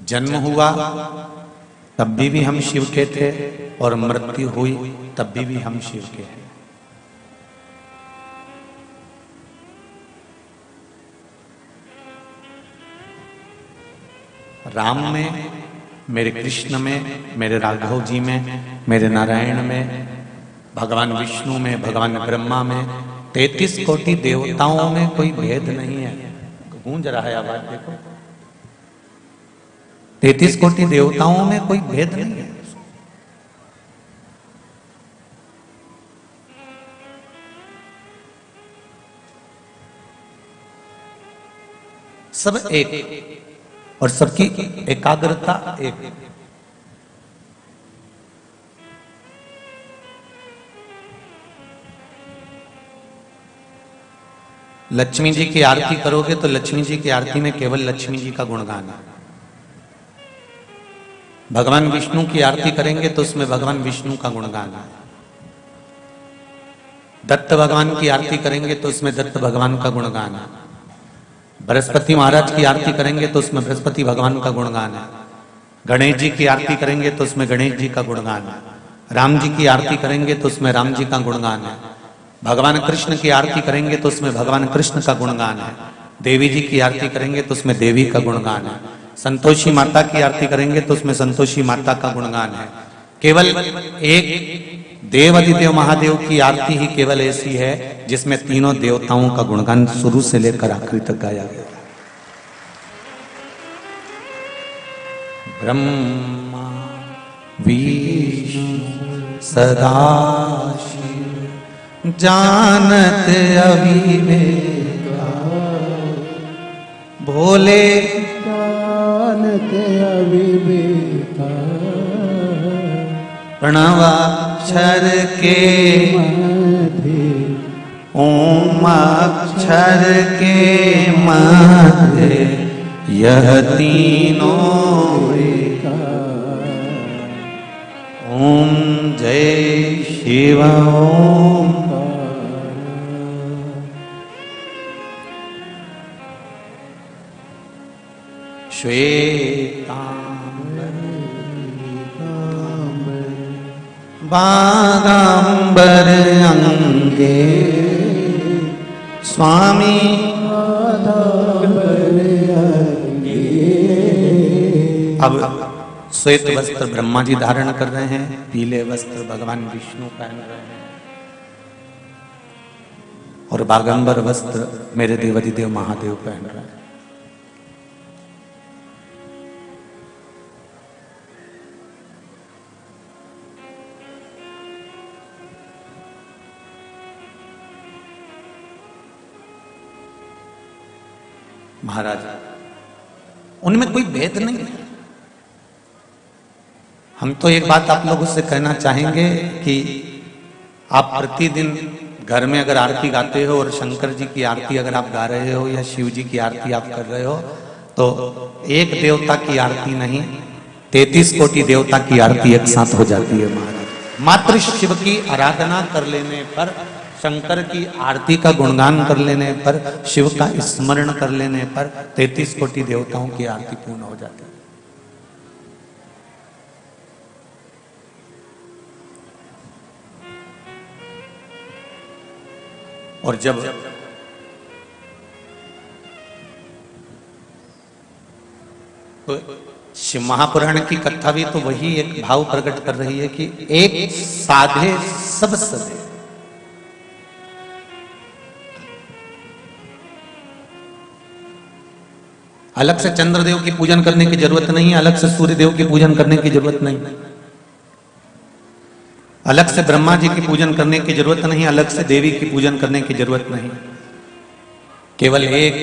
जन्म हुआ तब भी हम शिव के थे और मृत्यु हुई तब भी हम शिव के हैं। राम में, मेरे कृष्ण में, मेरे राघव जी में, मेरे नारायण में, भगवान विष्णु में, भगवान ब्रह्मा में, 33 कोटि देवताओं में कोई भेद नहीं है। गूंज रहा है आवाज, देखो 33 कोटि देवताओं में कोई भेद नहीं है। सब एक और सबकी एकाग्रता एक। लक्ष्मी जी की आरती करोगे तो लक्ष्मी जी की आरती में केवल लक्ष्मी जी का गुणगान है। भगवान विष्णु की आरती करेंगे तो उसमें भगवान विष्णु का गुणगान है। दत्त भगवान की आरती करेंगे तो उसमें दत्त भगवान का गुणगान है। बृहस्पति महाराज की आरती करेंगे तो उसमें बृहस्पति भगवान का गुणगान है। गणेश जी की आरती करेंगे तो उसमें गणेश जी का गुणगान है। राम जी की आरती करेंगे तो उसमें राम जी का गुणगान है। भगवान कृष्ण की आरती करेंगे तो उसमें भगवान कृष्ण का गुणगान है। देवी जी की आरती करेंगे तो उसमें देवी का गुणगान है। संतोषी माता की आरती करेंगे तो उसमें संतोषी माता का गुणगान है। केवल एक देवाधिदेव महादेव की आरती ही केवल ऐसी है जिसमें तीनों देवताओं का गुणगान शुरू से लेकर आखिरी तक गाया गया। ब्रह्मा विष्णु सदाशिव जानत अविवेका, भोले जानत अविवेका, प्रणवाक्षर के मध्य ओम अक्षर के मध्य यह तीनों ओम जय शिव ओम। बागांबर अंगे स्वामी अब श्वेत वस्त्र ब्रह्मा जी धारण कर रहे हैं, पीले वस्त्र भगवान विष्णु पहन रहे हैं और बागंबर वस्त्र मेरे देवाधिदेव महादेव पहन रहे हैं। महाराज उनमें कोई भेद नहीं है। हम तो एक बात आप लोगों से कहना चाहेंगे कि आप प्रतिदिन घर में अगर आरती गाते हो और शंकर जी की आरती अगर आप गा रहे हो या शिव जी की आरती आप कर रहे हो तो एक देवता की आरती नहीं 33 कोटि देवता की आरती एक साथ हो जाती है। महाराज मात्र शिव की आराधना कर लेने पर, शंकर की आरती का गुणगान कर लेने पर, शिव का स्मरण कर लेने पर 33 कोटि देवताओं की आरती पूर्ण हो जाती है। और जब तो शिव महापुराण की कथा भी तो वही एक भाव प्रकट कर रही है कि एक साधे सब सधे। अलग से चंद्रदेव की पूजन करने की जरूरत नहीं, अलग से सूर्यदेव की पूजन करने की जरूरत नहीं, अलग से ब्रह्मा जी की पूजन करने की जरूरत नहीं, अलग से देवी की पूजन करने की जरूरत नहीं। केवल एक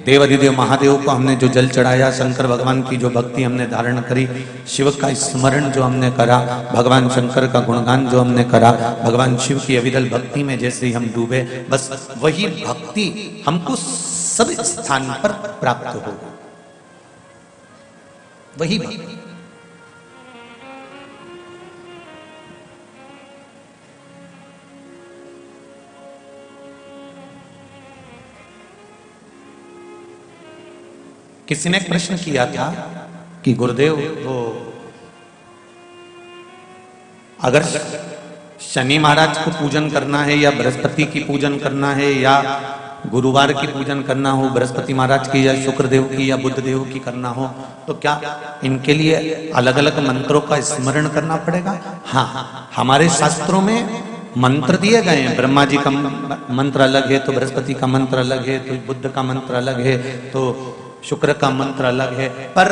देवाधिदेव महादेव को हमने जो जल चढ़ाया, शंकर भगवान की जो भक्ति हमने धारण करी, शिव का स्मरण जो हमने करा, भगवान शंकर का गुणगान जो हमने करा, भगवान शिव की अविरल भक्ति में जैसे ही हम डूबे, बस वही भक्ति हमको सब स्थान पर प्राप्त हो। वही भक्ति किसी ने प्रश्न किया था कि गुरुदेव वो अगर शनि महाराज को पूजन करना है या बृहस्पति की पूजन करना है या गुरुवार की पूजन करना हो, बृहस्पति महाराज की या शुक्रदेव की या बुद्ध देव की करना हो, तो क्या इनके लिए अलग अलग मंत्रों का स्मरण करना पड़ेगा? हाँ, हमारे शास्त्रों में मंत्र दिए गए हैं। ब्रह्मा जी का मंत्र अलग है तो बृहस्पति का मंत्र अलग है, तो बुद्ध का मंत्र अलग है, तो शुक्र का मंत्र अलग है। पर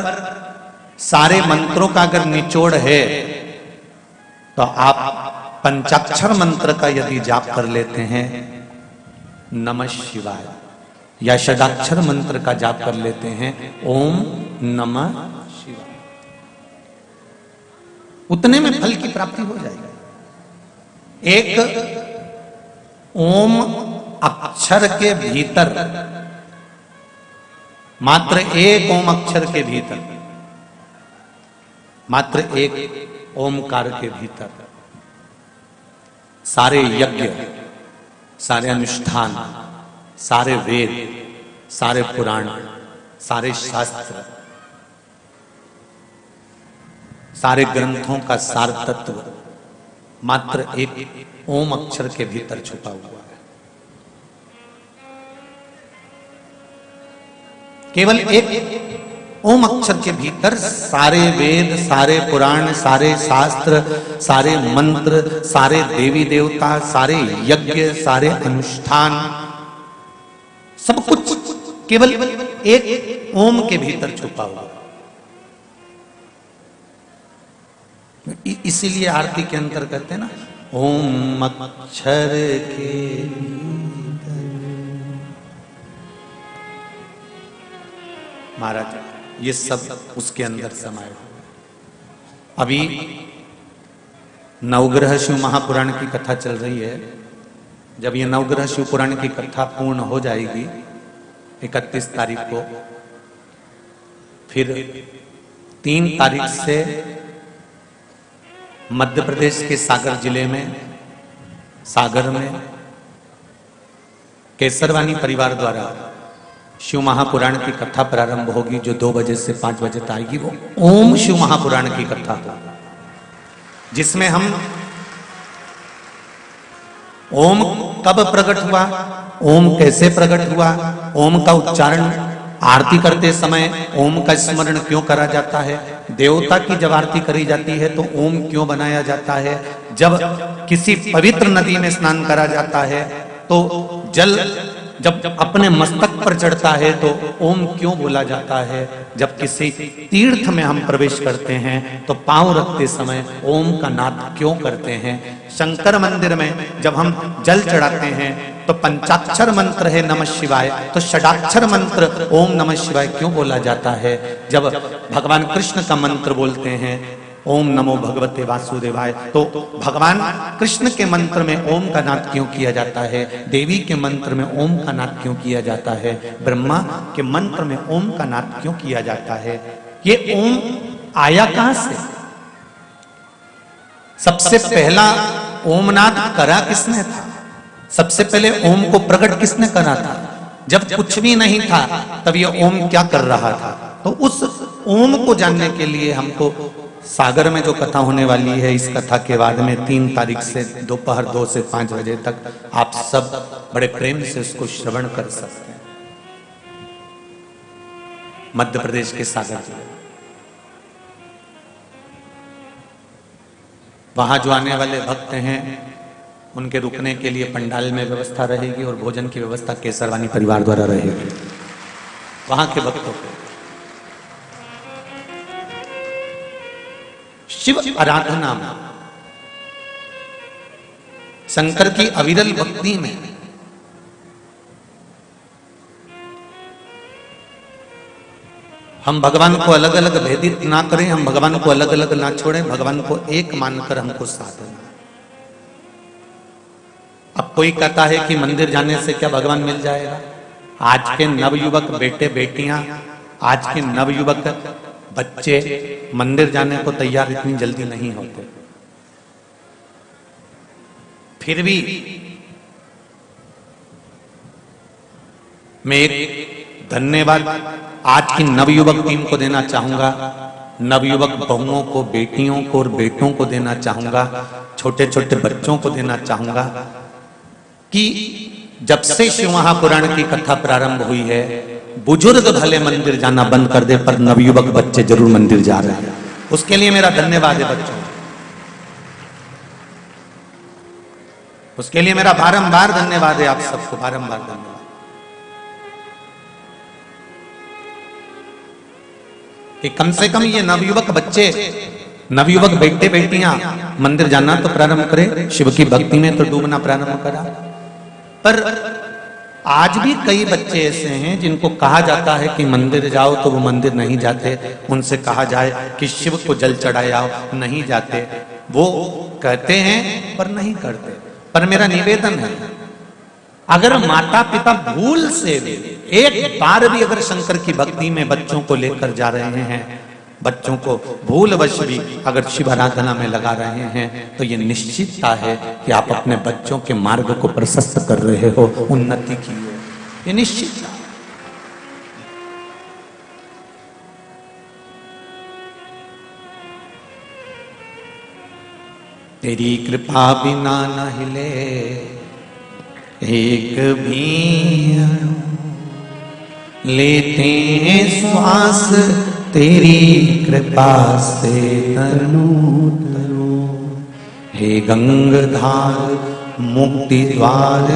सारे मंत्रों का अगर निचोड़ है तो आप पंचाक्षर मंत्र का यदि जाप कर लेते हैं, नमः शिवाय, या षडाक्षर मंत्र का जाप कर लेते हैं, ओम नमः शिवाय, उतने में फल की प्राप्ति हो जाएगी। एक ओम अक्षर के भीतर, मात्र एक ओम अक्षर के भीतर, मात्र एक ओमकार के भीतर सारे यज्ञ, सारे अनुष्ठान, सारे वेद, सारे पुराण, सारे शास्त्र, सारे ग्रंथों का सार तत्व मात्र एक ओम अक्षर के भीतर छुपा हुआ है। केवल एक ओम अक्षर के भीतर सारे वेद, सारे पुराण, सारे शास्त्र, सारे मंत्र, सारे देवी देवता, सारे यज्ञ, सारे अनुष्ठान, सब कुछ केवल एक ओम के भीतर छुपा हुआ है। इसीलिए आरती के अंतर कहते हैं ना, ओम अक्षर के भीतर। महाराज ये सब उसके अंदर समाये हुए। अभी नवग्रह शिव महापुराण की कथा चल रही है। जब ये नवग्रह शिव पुराण की कथा पूर्ण हो जाएगी 31 तारीख को, फिर 3 तारीख से मध्य प्रदेश के सागर जिले में, सागर में केसरवानी परिवार द्वारा शिव महापुराण की कथा प्रारंभ होगी, जो 2 बजे से 5 बजे तक आएगी। वो ओम शिव महापुराण की कथा हो, जिसमें हम ओम कब प्रकट हुआ, ओम कैसे प्रकट हुआ, ओम का उच्चारण आरती करते समय ओम का स्मरण क्यों करा जाता है, देवता की जब आरती करी जाती है तो ओम क्यों बनाया जाता है, जब किसी पवित्र नदी में स्नान करा जाता है तो जल जब अपने मस्तक पर चढ़ता है तो ओम क्यों बोला जाता है, जब किसी तीर्थ में हम प्रवेश करते हैं तो पांव रखते समय ओम का नाद क्यों करते हैं, शंकर मंदिर में जब हम जल चढ़ाते हैं तो पंचाक्षर मंत्र है नमः शिवाय, तो षडाक्षर मंत्र ओम नमः शिवाय क्यों बोला जाता है, जब भगवान कृष्ण का मंत्र बोलते हैं ओम नमो भगवते वासुदेवाय, तो भगवान कृष्ण के मंत्र में ओम का नाद क्यों किया जाता है, देवी के मंत्र में ओम का नाद क्यों किया जाता है, ब्रह्मा के मंत्र में ओम का नाद क्यों किया जाता है। ये ओम आया कहां से? सबसे पहला ओमनाद करा किसने था? सबसे पहले ओम को प्रकट किसने करा था? जब कुछ भी नहीं था तब ये ओम क्या कर रहा था? तो उस ओम को जानने के लिए हमको सागर में जो कथा होने वाली है, इस कथा के बाद में 3 तारीख से दोपहर 2 से 5 बजे तक आप सब बड़े प्रेम से उसको श्रवण कर सकते हैं। मध्य प्रदेश के सागर जिले, वहां जो आने वाले भक्त हैं उनके रुकने के लिए पंडाल में व्यवस्था रहेगी और भोजन की व्यवस्था केसरवानी परिवार द्वारा रहेगी। वहां के भक्तों को शिव आराधना में, शंकर की अविरल भक्ति में हम भगवान को अलग अलग भेदित ना करें, हम भगवान को अलग अलग ना छोड़ें, भगवान को एक मानकर हमको साधना। अब कोई कहता है कि मंदिर जाने से क्या भगवान मिल जाएगा? आज के नवयुवक बेटे बेटियां, आज के नवयुवक बच्चे मंदिर जाने को तैयार इतनी जल्दी नहीं होते। फिर भी मैं एक धन्यवाद आज की नवयुवक टीम को देना चाहूंगा नवयुवक बहुओं को, बेटियों को और बेटों को देना चाहूंगा, छोटे छोटे बच्चों को देना चाहूंगा कि जब से शिव महापुराण की कथा प्रारंभ हुई है, बुजुर्ग भले मंदिर जाना बंद कर दे पर नवयुवक बच्चे जरूर मंदिर जा रहे हैं। उसके लिए मेरा धन्यवाद है बच्चों, उसके लिए मेरा बारंबार धन्यवाद है आप सबको, बारंबार धन्यवाद। कि कम से कम ये नवयुवक बच्चे, नवयुवक बेटे बेटियां मंदिर जाना तो प्रारंभ करे, शिव की भक्ति में तो डूबना प्रारंभ करा। पर आज भी कई बच्चे ऐसे हैं जिनको कहा जाता है कि मंदिर जाओ तो वो मंदिर नहीं जाते, उनसे कहा जाए कि शिव को जल चढ़ाए आओ, नहीं जाते। वो कहते हैं पर नहीं करते। पर मेरा निवेदन है, अगर माता पिता भूल से भी एक बार भी अगर शंकर की भक्ति में बच्चों को लेकर जा रहे हैं, बच्चों को भूलवश भी अगर शिव आराधना में लगा रहे हैं, तो ये निश्चितता है कि आप अपने बच्चों के मार्ग को प्रशस्त कर रहे हो, उन्नति की है, ये निश्चितता। तेरी कृपा बिना न हिले एक भी, लेते हैं श्वास तेरी कृपा से तनु तनु। हे गंगाधार मुक्ति द्वार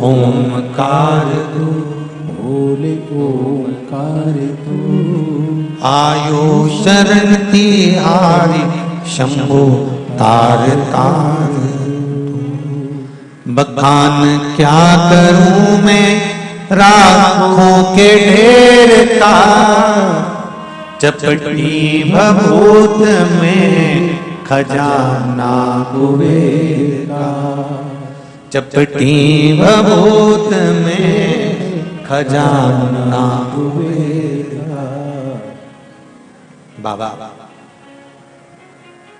ओमकार तू, बोले ओमकार तू। आयो शरण तिहारी शंभो तार तार। बखान क्या करूं मैं राखों के ढेर का, चपटी भभूत में खजाना कुबेर का। चपटी भभूत में खजाना कुबेर का। बाबा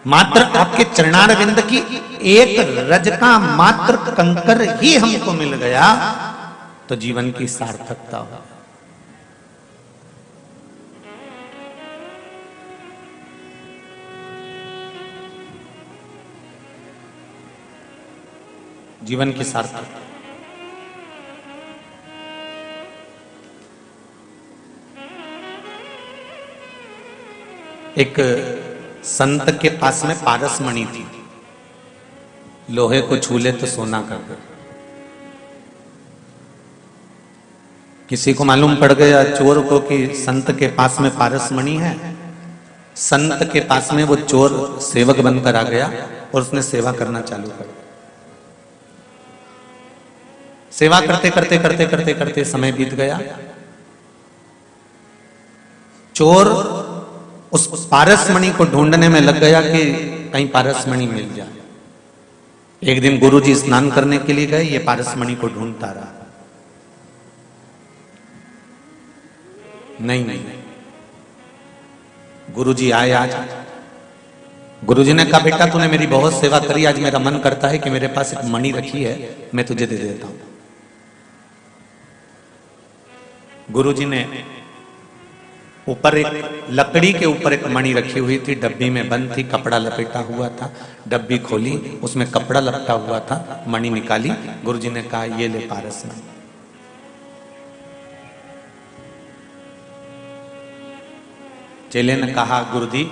मात्र आपके चरणारविंद की एक रज का मात्र कंकर ही हमको मिल गया तो जीवन की सार्थकता हो। जीवन की सार्थकता। एक संत के पास में पारसमणि थी, लोहे को छू ले तो सोना कर दे। किसी को मालूम पड़ गया चोर को कि संत के पास में पारसमणि है। संत के पास में वो चोर सेवक बनकर आ गया और उसने सेवा करना चालू कर दिया। सेवा करते करते करते करते करते समय बीत गया। चोर उस पारसमणि को ढूंढने में लग गया कि कहीं पारसमणि मिल जाए। एक दिन गुरुजी स्नान करने के लिए गए, ये पारसमणि को ढूंढता रहा, नहीं। गुरुजी आए आज। गुरुजी ने कहा बेटा तूने मेरी बहुत सेवा करी, आज मेरा मन करता है कि मेरे पास एक मणि रखी है, मैं तुझे दे देता हूं। गुरुजी ने ऊपर एक लकड़ी के ऊपर एक मणि रखी हुई थी, डब्बी में बंद थी, कपड़ा लपेटा हुआ था। डब्बी खोली, उसमें कपड़ा लपटा हुआ था, मणि निकाली। गुरुजी ने कहा ये ले पारसमणि। चेले ने कहा गुरुजी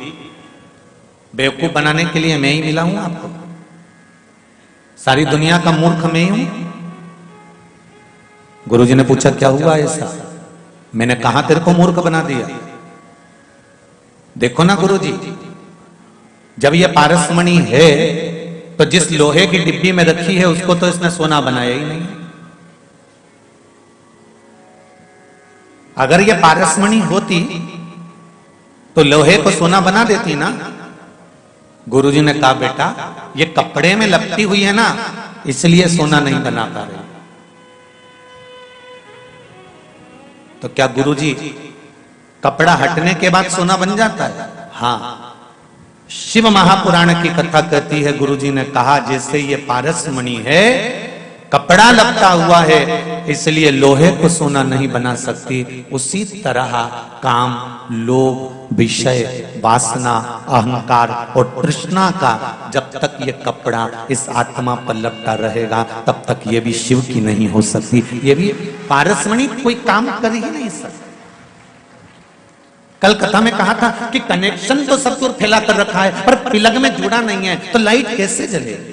बेवकूफ बनाने के लिए मैं ही मिला हूं आपको, सारी दुनिया का मूर्ख मैं ही हूं। गुरुजी ने पूछा क्या हुआ ऐसा? मैंने कहा तेरे को मूर्ख बना दिया? देखो ना गुरुजी, जब ये पारसमणि है तो जिस लोहे की डिब्बी में रखी है उसको तो इसने सोना बनाया ही नहीं। अगर ये पारसमणि होती तो लोहे को सोना बना देती ना। गुरुजी ने कहा बेटा ये कपड़े में लपटी हुई है ना, इसलिए सोना नहीं बना पा रही। तो क्या गुरुजी कपड़ा हटने के बाद सोना बन जाता है? हाँ, शिव महापुराण की कथा कहती है, गुरुजी ने कहा जैसे ये पारसमणि है, कपड़ा लपटा हुआ है इसलिए लोहे को सोना नहीं बना सकती। उसी तरह काम, लोभ, विषय, वासना, अहंकार और तृष्णा का जब तक ये कपड़ा इस आत्मा पर लपटा रहेगा तब तक ये भी शिव की नहीं हो सकती। ये भी पारसमणि कोई काम कर ही नहीं सकती। कल कथा में कहा था कि कनेक्शन तो सब कुछ फैला कर रखा है पर प्लग में जुड़ा नहीं है तो लाइट कैसे जलेगी,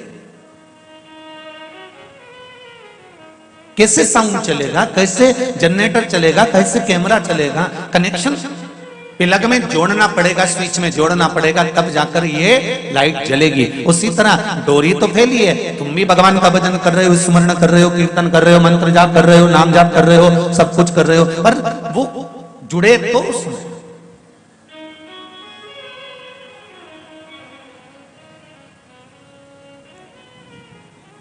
कैसे साउंड चलेगा, कैसे जनरेटर चलेगा, कैसे कैमरा चलेगा। कनेक्शन प्लग में जोड़ना पड़ेगा, स्विच में जोड़ना पड़ेगा तब जाकर ये लाइट जलेगी। उसी तरह डोरी तो फैली है, तुम भी भगवान का भजन कर रहे हो, स्मरण कर रहे हो, कीर्तन कर रहे हो, मंत्र जाप कर रहे हो, नाम जाप कर रहे हो, सब कुछ कर रहे हो, पर वो जुड़े तो उसमें।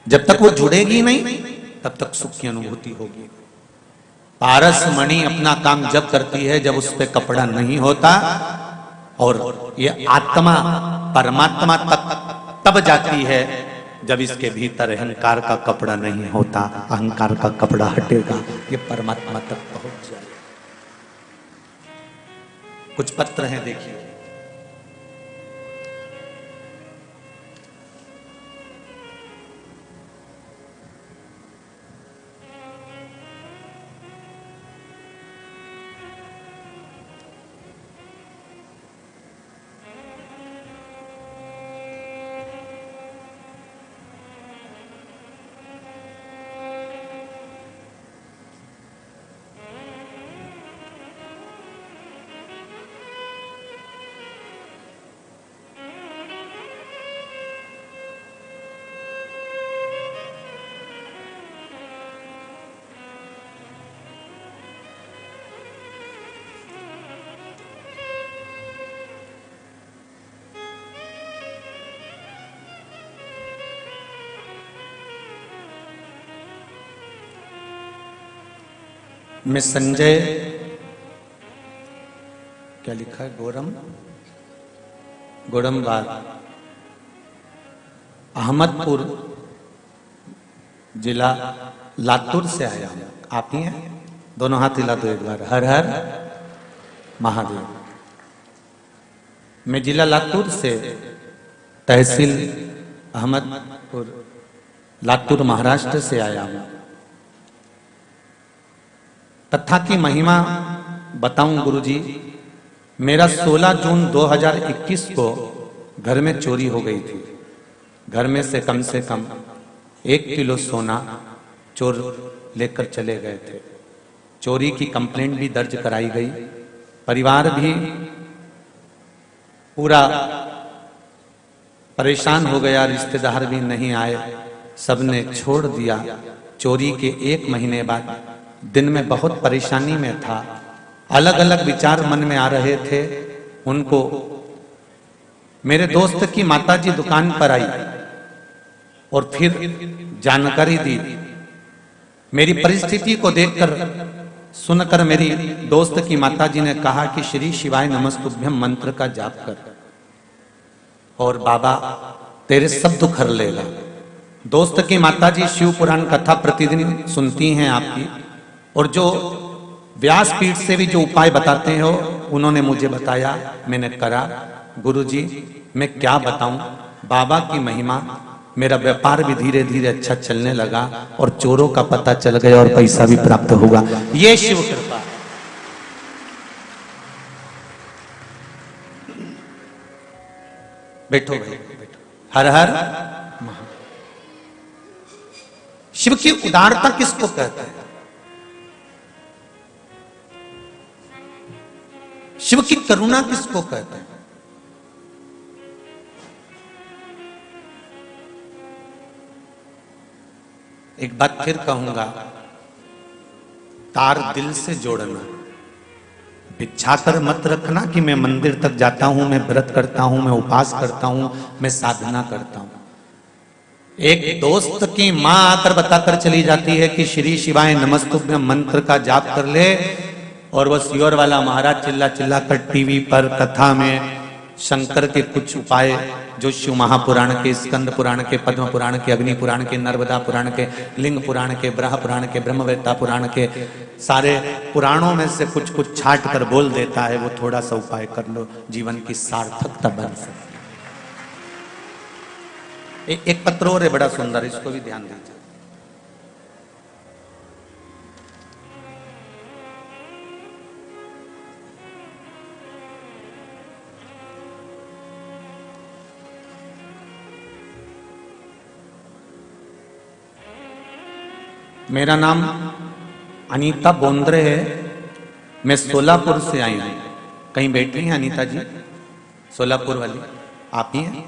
जब तक वो जुड़ेगी नहीं तब तक सुख की अनुभूति होगी। पारसमणि अपना काम जब करती है जब उस पे कपड़ा नहीं होता, और ये आत्मा परमात्मा तक तब जाती है जब इसके भीतर अहंकार का कपड़ा नहीं होता। अहंकार का कपड़ा हटेगा, ये परमात्मा तक पहुंच जाए। कुछ पत्र हैं, देखिए। मैं संजय, क्या लिखा है, गोरमबाग अहमदपुर जिला लातूर से आया हूं। आप ही हैं? दोनों हाथ हिला दो एक बार। हर हर महादेव। मैं जिला लातूर से, तहसील अहमदपुर, लातूर महाराष्ट्र से आया हूं। कथा की महिमा बताऊं गुरुजी। मेरा 16 जून 2021 को घर में चोरी हो गई थी। घर में से कम 1 किलो सोना चोर लेकर चले गए थे। चोरी की कंप्लेंट भी दर्ज कराई गई। परिवार भी पूरा परेशान हो गया, रिश्तेदार भी नहीं आए, सबने छोड़ दिया। चोरी के 1 महीने बाद दिन में बहुत परेशानी में था, अलग अलग विचार मन में आ रहे थे। उनको मेरे दोस्त की माताजी दुकान पर आई और फिर जानकारी दी। मेरी परिस्थिति को देखकर, सुनकर मेरी दोस्त की माताजी ने कहा कि श्री शिवाय नमस्तुभ्यम मंत्र का जाप कर और बाबा तेरे सब दुख हर लेगा। दोस्त की माताजी शिव पुराण कथा प्रतिदिन सुनती हैं आपकी, और जो व्यासपीठ से भी जो उपाय बताते हो उन्होंने मुझे बताया, मैंने करा। गुरुजी मैं क्या बताऊं, बाबा की महिमा। मेरा व्यापार भी धीरे धीरे अच्छा चलने लगा और चोरों का पता चल गया और पैसा भी प्राप्त होगा। ये शिव कृपा। बैठो भाई, बैठो। हर हर महादेव। शिव की उदारता किसको कहते हैं? शिव की करुणा किसको कहते हैं? एक बात फिर कहूंगा, तार दिल से जोड़ना, बिछा कर मत रखना कि मैं मंदिर तक जाता हूं, मैं व्रत करता हूं, मैं उपवास करता हूं, मैं साधना करता हूं। एक दोस्त की मां आकर बताकर चली जाती है कि श्री शिवाय नमस्तुभ्यम मंत्र का जाप कर ले, और वो सियोर वाला महाराज चिल्ला चिल्ला कर टीवी पर कथा में शंकर के कुछ उपाय जो शिव महापुराण के, स्कंद पुराण के, पद्म पुराण के, अग्नि पुराण के, नर्मदा पुराण के, लिंग पुराण के, ब्रह पुराण के, ब्रह्मवेत्ता पुराण के, सारे पुराणों में से कुछ कुछ छाट कर बोल देता है, वो थोड़ा सा उपाय कर लो, जीवन की सार्थकता बन सकती। एक पत्र और है बड़ा सुंदर, इसको भी ध्यान दीजिए। मेरा नाम अनीता बोंद्रे है, मैं सोलापुर से आई हूं। कहीं बैठी हैं अनीता जी? सोलापुर वाली आप ही हैं?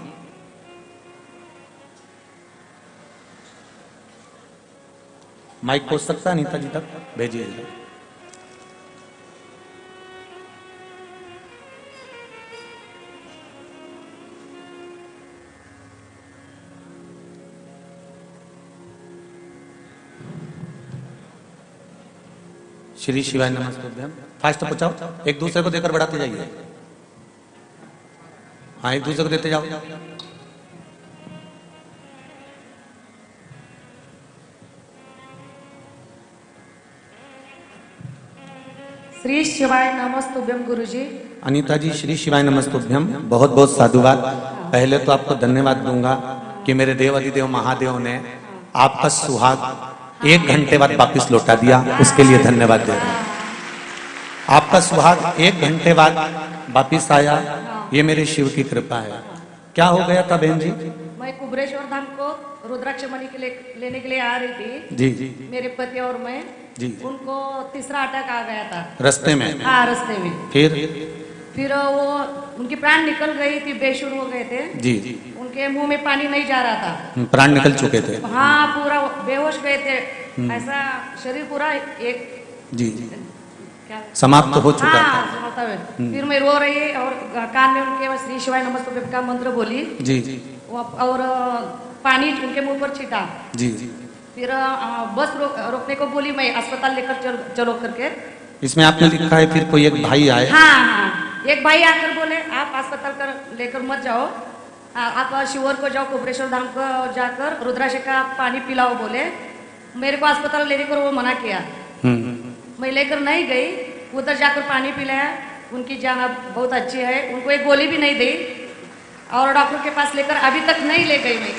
माइक पहुंच सकता है अनीता जी तक? भेजिए। श्री शिवाय नमस्तुभ्यम। फास्ट पहुंचाओ, एक दूसरे को देकर बढ़ाते जाइए। हाँ, एक दूसरे को देते जाओ। श्री शिवाय नमस्तुभ्यम गुरुजी। अनीता जी, श्री शिवाय नमस्तुभ्यम, बहुत बहुत साधुवाद। पहले तो आपको धन्यवाद दूंगा कि मेरे देव अधिदेव महादेव ने आपका सुहाग 1 घंटे बाद वापिस लौटा दिया, उसके लिए धन्यवाद दे रहा हूं। आपका सुहाग 1 घंटे बाद वापिस आया, ये मेरे शिव की कृपा है। क्या हो गया था बहन जी? मैं कुबरेश्वर धाम को रुद्राक्ष मणि के लिए लेने के लिए आ रही थी जी। मेरे पति और मैं जी। उनको तीसरा अटैक आ गया था रास्ते में? हाँ, रास्ते में। फिर वो उनकी प्राण निकल गई थी, बेशुर हो गए थे जी। उनके मुंह में पानी नहीं जा रहा था, प्राण निकल चुके थे? हाँ, पूरा बेहोश गए थे, ऐसा शरीर पूरा एक जी समाप्त हो चुका हाँ, था। फिर मैं रो रही और कान में उनके श्री शिवाय नमस्तुभ्यम का मंत्र बोली जी। और पानी उनके मुंह पर छीटा जी। फिर बस रोकने को बोली, मैं अस्पताल लेकर चलो करके। इसमें आपने लिखा है फिर कोई एक भाई आए? हाँ, एक भाई आकर बोले आप अस्पताल कर लेकर मत जाओ, आप शिवर को जाओ, कुबरेश्वर धाम को जाकर रुद्राक्ष का पानी पिलाओ बोले। मेरे को अस्पताल लेने को वो मना किया, मैं लेकर नहीं गई। उधर जाकर पानी पिलाया, उनकी जान बहुत अच्छी है, उनको एक गोली भी नहीं दी और डॉक्टर के पास लेकर अभी तक नहीं ले गई मैं।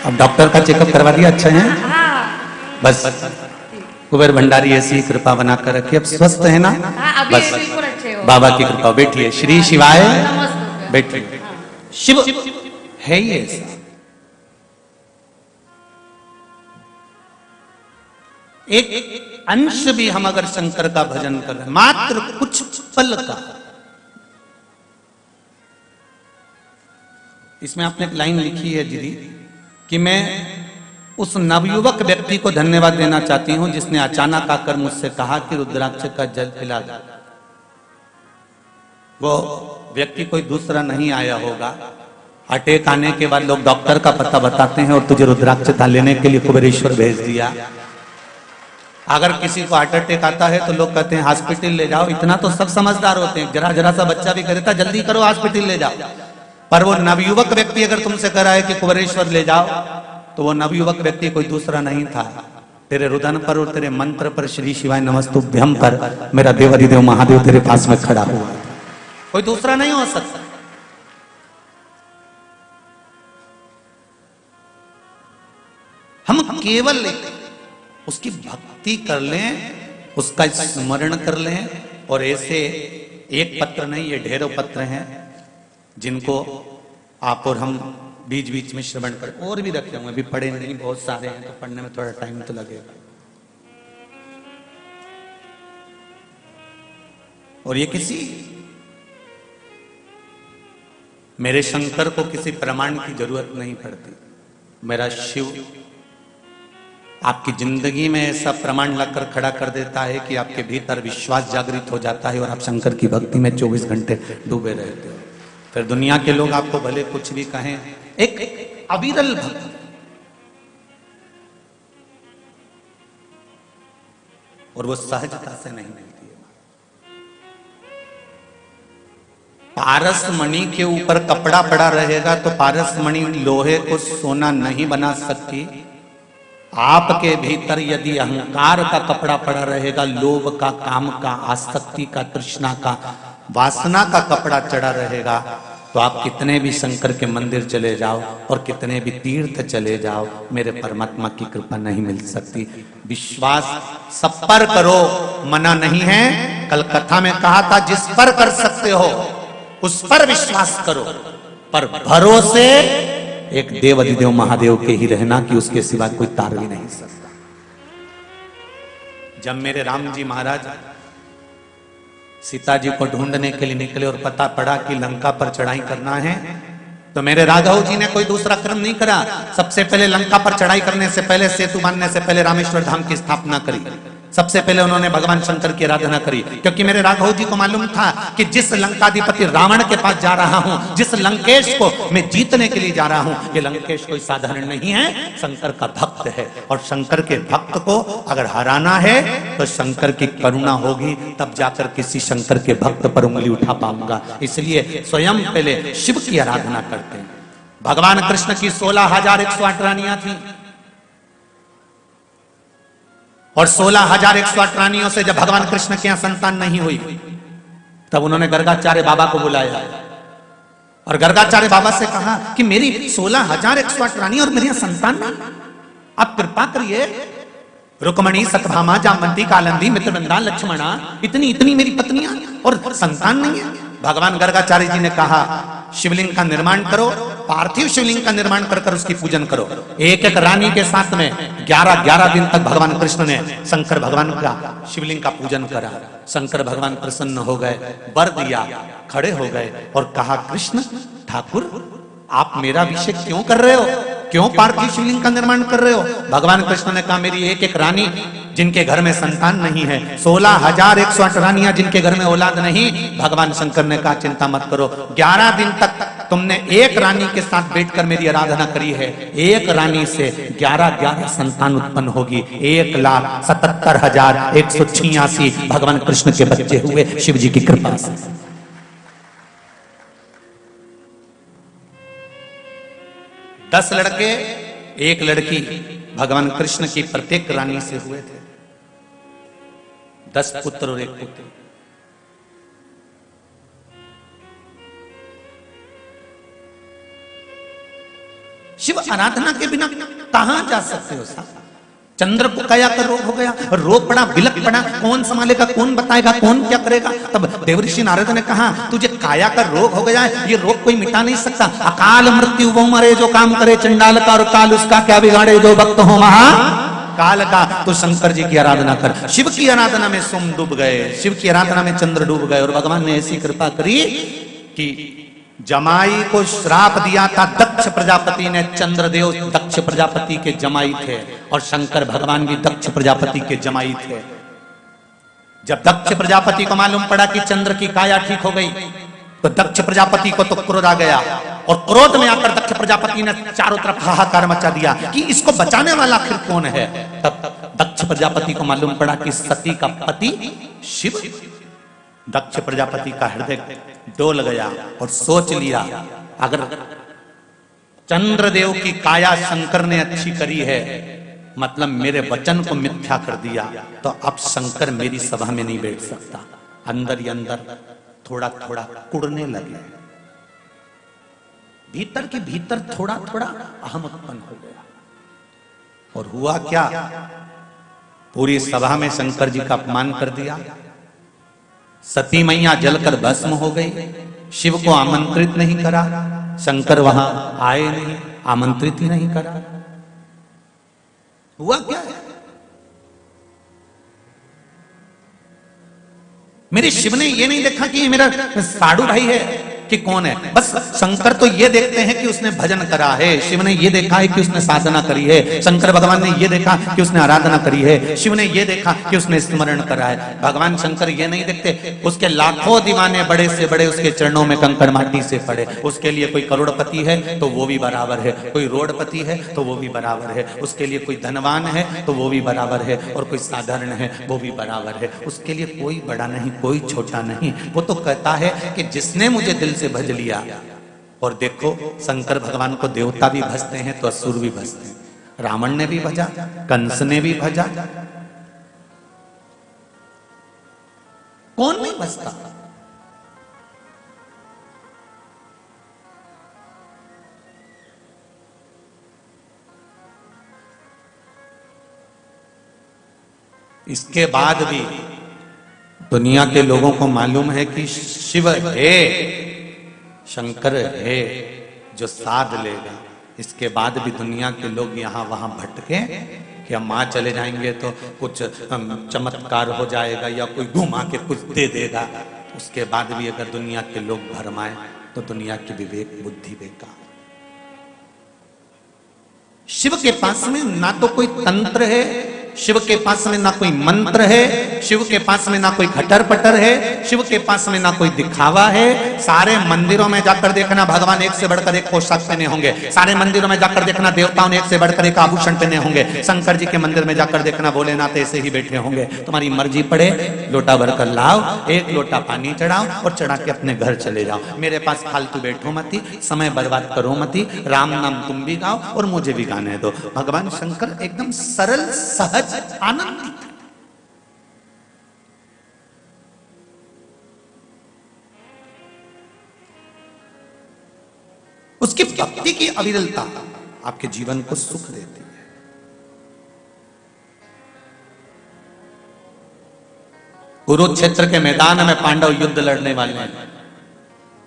अब डॉक्टर का चेकअप करवा दिया? अच्छा है? हाँ, बस कुबेर भंडारी ऐसी कृपा बनाकर रखिए। अब स्वस्थ है ना? हाँ, अभी बस बिल्कुल अच्छे हो। बाबा की कृपा। बैठिए। श्री शिवाय नमस्ते। बैठिए। शिव है ही ऐसा, एक अंश भी हम अगर शंकर का भजन कर रहे हैं, मात्र कुछ पल का। इसमें आपने एक लाइन लिखी है दीदी कि मैं उस नवयुवक व्यक्ति को धन्यवाद देना चाहती हूं जिसने अचानक आकर मुझसे कहा कि रुद्राक्ष का जल पिला दो। वो व्यक्ति कोई दूसरा नहीं आया होगा। अटैक आने के बाद लोग डॉक्टर का पता बताते हैं और तुझे रुद्राक्ष लेने के लिए कुबेरेश्वर भेज दिया। अगर किसी को हार्ट अटैक आता है तो लोग कहते हैं हॉस्पिटल ले जाओ। इतना तो सब समझदार होते हैं, जरा जरा सा बच्चा भी कहता जल्दी करो हॉस्पिटल ले जाओ। पर वो नवयुवक व्यक्ति अगर तुमसे कह रहा है कि कुबेरेश्वर ले जाओ, तो वो नवयुवक व्यक्ति कोई दूसरा नहीं था। तेरे रुदन पर और तेरे मंत्र पर, श्री शिवाय नमस्तुभ्यम पर मेरा देवाधिदेव महादेव तेरे पास में खड़ा हुआ, कोई दूसरा नहीं हो सकता। हम केवल उसकी भक्ति कर लें, उसका स्मरण कर लें। और ऐसे एक पत्र नहीं, ये ढेरों पत्र हैं जिनको आप और हम बीच बीच में श्रवण कर, और भी रखे होंगे, अभी पढ़े नहीं, बहुत सारे हैं, तो पढ़ने में थोड़ा टाइम तो लगेगा। और ये किसी मेरे शंकर को किसी प्रमाण की जरूरत नहीं पड़ती। मेरा शिव आपकी जिंदगी में ऐसा प्रमाण लाकर खड़ा कर देता है कि आपके भीतर विश्वास जागृत हो जाता है और आप शंकर की भक्ति में 24 घंटे डूबे रहते हो। फिर दुनिया के लोग आपको भले कुछ भी कहें, एक अविरल भक्त और वो सहजता से नहीं मिलती है। पारस मणि के ऊपर कपड़ा पड़ा रहेगा तो पारस मणि लोहे को सोना नहीं बना सकती। आपके भीतर यदि अहंकार का कपड़ा पड़ा रहेगा, लोभ का, काम का, आसक्ति का, तृष्णा का, वासना का कपड़ा चढ़ा रहेगा, तो आप कितने भी शंकर के मंदिर चले जाओ और कितने भी तीर्थ चले जाओ, मेरे परमात्मा की कृपा नहीं मिल सकती। विश्वास सब पर करो, मना नहीं है। कल कथा में कहा था जिस पर कर सकते हो उस पर विश्वास करो, पर भरोसे एक देव अधिदेव महादेव के ही रहना कि उसके सिवा कोई तार भी नहीं सकता। जब मेरे राम जी महाराज सीता जी को ढूंढने के लिए निकले और पता पड़ा कि लंका पर चढ़ाई करना है, तो मेरे राघव जी ने कोई दूसरा कर्म नहीं करा। सबसे पहले लंका पर चढ़ाई करने से पहले, सेतु बांधने से पहले रामेश्वर धाम की स्थापना करी। सबसे पहले उन्होंने भगवान शंकर की आराधना करी, क्योंकि मेरे राघव जी को मालूम था कि जिस लंकाधिपति रावण के पास जा रहा हूं, जिस लंकेश को मैं जीतने के लिए जा रहा हूं, ये लंकेश कोई साधारण नहीं है, शंकर का भक्त है। और शंकर के भक्त को अगर हराना है तो शंकर की करुणा होगी, तब जाकर किसी शंकर के भक्त पर उंगली उठा पाऊंगा। इसलिए स्वयं पहले शिव की आराधना करते हैं। भगवान कृष्ण की 16,108 रानियां थी, और 16,108 रानियों से जब भगवान कृष्ण के यहां संतान नहीं हुई, तब उन्होंने गर्गाचार्य बाबा को बुलाया और गर्गाचार्य बाबा से कहा कि मेरी 16,108 रानी और मेरे यहां संतान नहीं, आप कृपा करिए। रुक्मणी, सतभामा, जामवंती, कालिंदी, मित्रवृंदा, लक्ष्मणा, इतनी मेरी पत्नियां और संतान नहीं है। भगवान गर्गाचार्य जी ने कहा शिवलिंग का निर्माण करो, पार्थिव शिवलिंग का निर्माण कर उसकी पूजन करो। एक एक रानी के साथ में 11 दिन तक भगवान कृष्ण ने शंकर भगवान का शिवलिंग का पूजन करा। शंकर भगवान प्रसन्न हो गए, वर दिया, खड़े हो गए और कहा कृष्ण ठाकुर आप मेरा अभिषेक क्यों कर रहे हो, क्यों पार्थिव शिवलिंग का निर्माण कर रहे हो? भगवान कृष्ण ने कहा मेरी एक एक रानी जिनके घर में संतान नहीं है, 16,108 रानियां जिनके घर में औलाद नहीं। भगवान शंकर ने कहा चिंता मत करो, 11 दिन तक तुमने एक रानी के साथ बैठकर मेरी आराधना करी है, एक रानी से 11 संतान उत्पन्न होगी। 1,77,186 भगवान कृष्ण के बच्चे हुए शिव जी की कृपा से। 10 लड़के 1 लड़की भगवान कृष्ण की प्रत्येक रानी से हुए थे। 10 पुत्र और 1 पुत्र। शिव आराधना के बिना कहां जा सकते हो साहब? चंद्र को काया का रोग हो गया, रोग पड़ा, विलक पड़ा, कौन संभालेगा, कौन बताएगा, कौन क्या करेगा? तब देवऋषि नारद ने कहा तुझे काया का रोग हो गया है, ये रोग कोई मिटा नहीं सकता। अकाल मृत्यु वो मरे जो काम करे चंडाल का, और काल उसका क्या बिगाड़े जो भक्त हो महा काल का। तो शंकर जी की आराधना कर। शिव की आराधना में सोम डूब गए, शिव की आराधना में चंद्र डूब गए, और भगवान ने ऐसी कृपा करी कि जमाई को श्राप दिया था दक्ष प्रजापति ने। चंद्रदेव दक्ष प्रजापति के जमाई थे और शंकर भगवान भी दक्ष प्रजापति के जमाई थे। जब दक्ष प्रजापति को मालूम पड़ा कि चंद्र की काया ठीक हो गई, तो दक्ष प्रजापति को तो क्रोध आ गया, और क्रोध में आकर दक्ष प्रजापति ने चारों तरफ हाहाकार मचा दिया कि इसको बचाने वाला आखिर कौन है। तब दक्ष प्रजापति को मालूम पड़ा कि सती का पति शिव। दक्ष प्रजापति का हृदय डोल गया और सोच लिया अगर चंद्रदेव की काया शंकर ने अच्छी करी है, मतलब मेरे वचन को मिथ्या कर दिया, तो अब शंकर मेरी सभा में नहीं बैठ सकता। अंदर ही अंदर थोड़ा थोड़ा कुड़ने लगे, भीतर के भीतर थोड़ा थोड़ा अहम उत्पन्न हो गया। और हुआ क्या, पूरी सभा में शंकर जी का अपमान कर दिया। सती मैया जलकर भस्म हो गई, शिव को आमंत्रित नहीं करा, शंकर वहां आए नहीं, आमंत्रित ही नहीं करा। हुआ क्या है? मेरे शिव ने ये नहीं देखा कि ये मेरा साधु भाई है, कि कौन है। बस शंकर तो ये देखते हैं कि उसने भजन करा है, शिव ने ये देखा है कि उसने साधना करी है, शंकर भगवान ने ये देखा कि उसने आराधना करी है, शिव ने ये देखा कि उसने स्मरण करा है। भगवान शंकर ये नहीं देखते, उसके लाखों दीवाने बड़े से बड़े उसके चरणों में कंकड़ माटी से पड़े। उसके लिए कोई करोड़पति है तो वो भी बराबर है, कोई रोडपति है तो वो भी बराबर है, उसके लिए कोई धनवान है तो वो भी बराबर है, और कोई साधारण है वो भी बराबर है। उसके लिए कोई बड़ा नहीं, कोई छोटा नहीं। वो तो कहता है कि जिसने मुझे दिल से भज लिया। और देखो शंकर भगवान को देवता भी भजते हैं तो असुर भी भजते हैं। रावण ने भी भजा, कंस ने भी भजा, कौन नहीं भजता। इसके बाद भी दुनिया के लोगों को मालूम है कि शिव है, शंकर है जो साध लेगा। इसके बाद भी दुनिया के लोग यहां वहां भटके कि हम वहां चले जाएंगे तो कुछ चमत्कार हो जाएगा या कोई घुमा के कुछ दे देगा। उसके बाद भी अगर दुनिया के लोग भरमाए तो दुनिया की विवेक बुद्धि बेकार। शिव के पास में ना तो कोई तंत्र है, शिव के पास में ना कोई मंत्र है, शिव के पास में ना कोई खटर पटर है, शिव के पास में ना कोई दिखावा है। सारे मंदिरों में जाकर देखना भगवान एक से बढ़कर एक पोशाक पहने होंगे, सारे मंदिरों में जाकर देखना देवताओं ने एक से बढ़कर एक आभूषण पहने होंगे। शंकर जी के मंदिर में जाकर देखना भोलेनाथ ऐसे ही बैठे होंगे। तुम्हारी मर्जी पड़े लोटा भर कर लाओ, एक लोटा पानी चढ़ाओ और चढ़ा के अपने घर चले जाओ। मेरे पास फालतू बैठो मती, समय बर्बाद करो मती, राम नाम तुम भी गाओ और मुझे भी गाने दो। भगवान शंकर एकदम सरल सहज आनंदित। उसकी भक्ति की अविरलता आपके जीवन को सुख देती है। कुरुक्षेत्र के मैदान में पांडव युद्ध लड़ने वाले हैं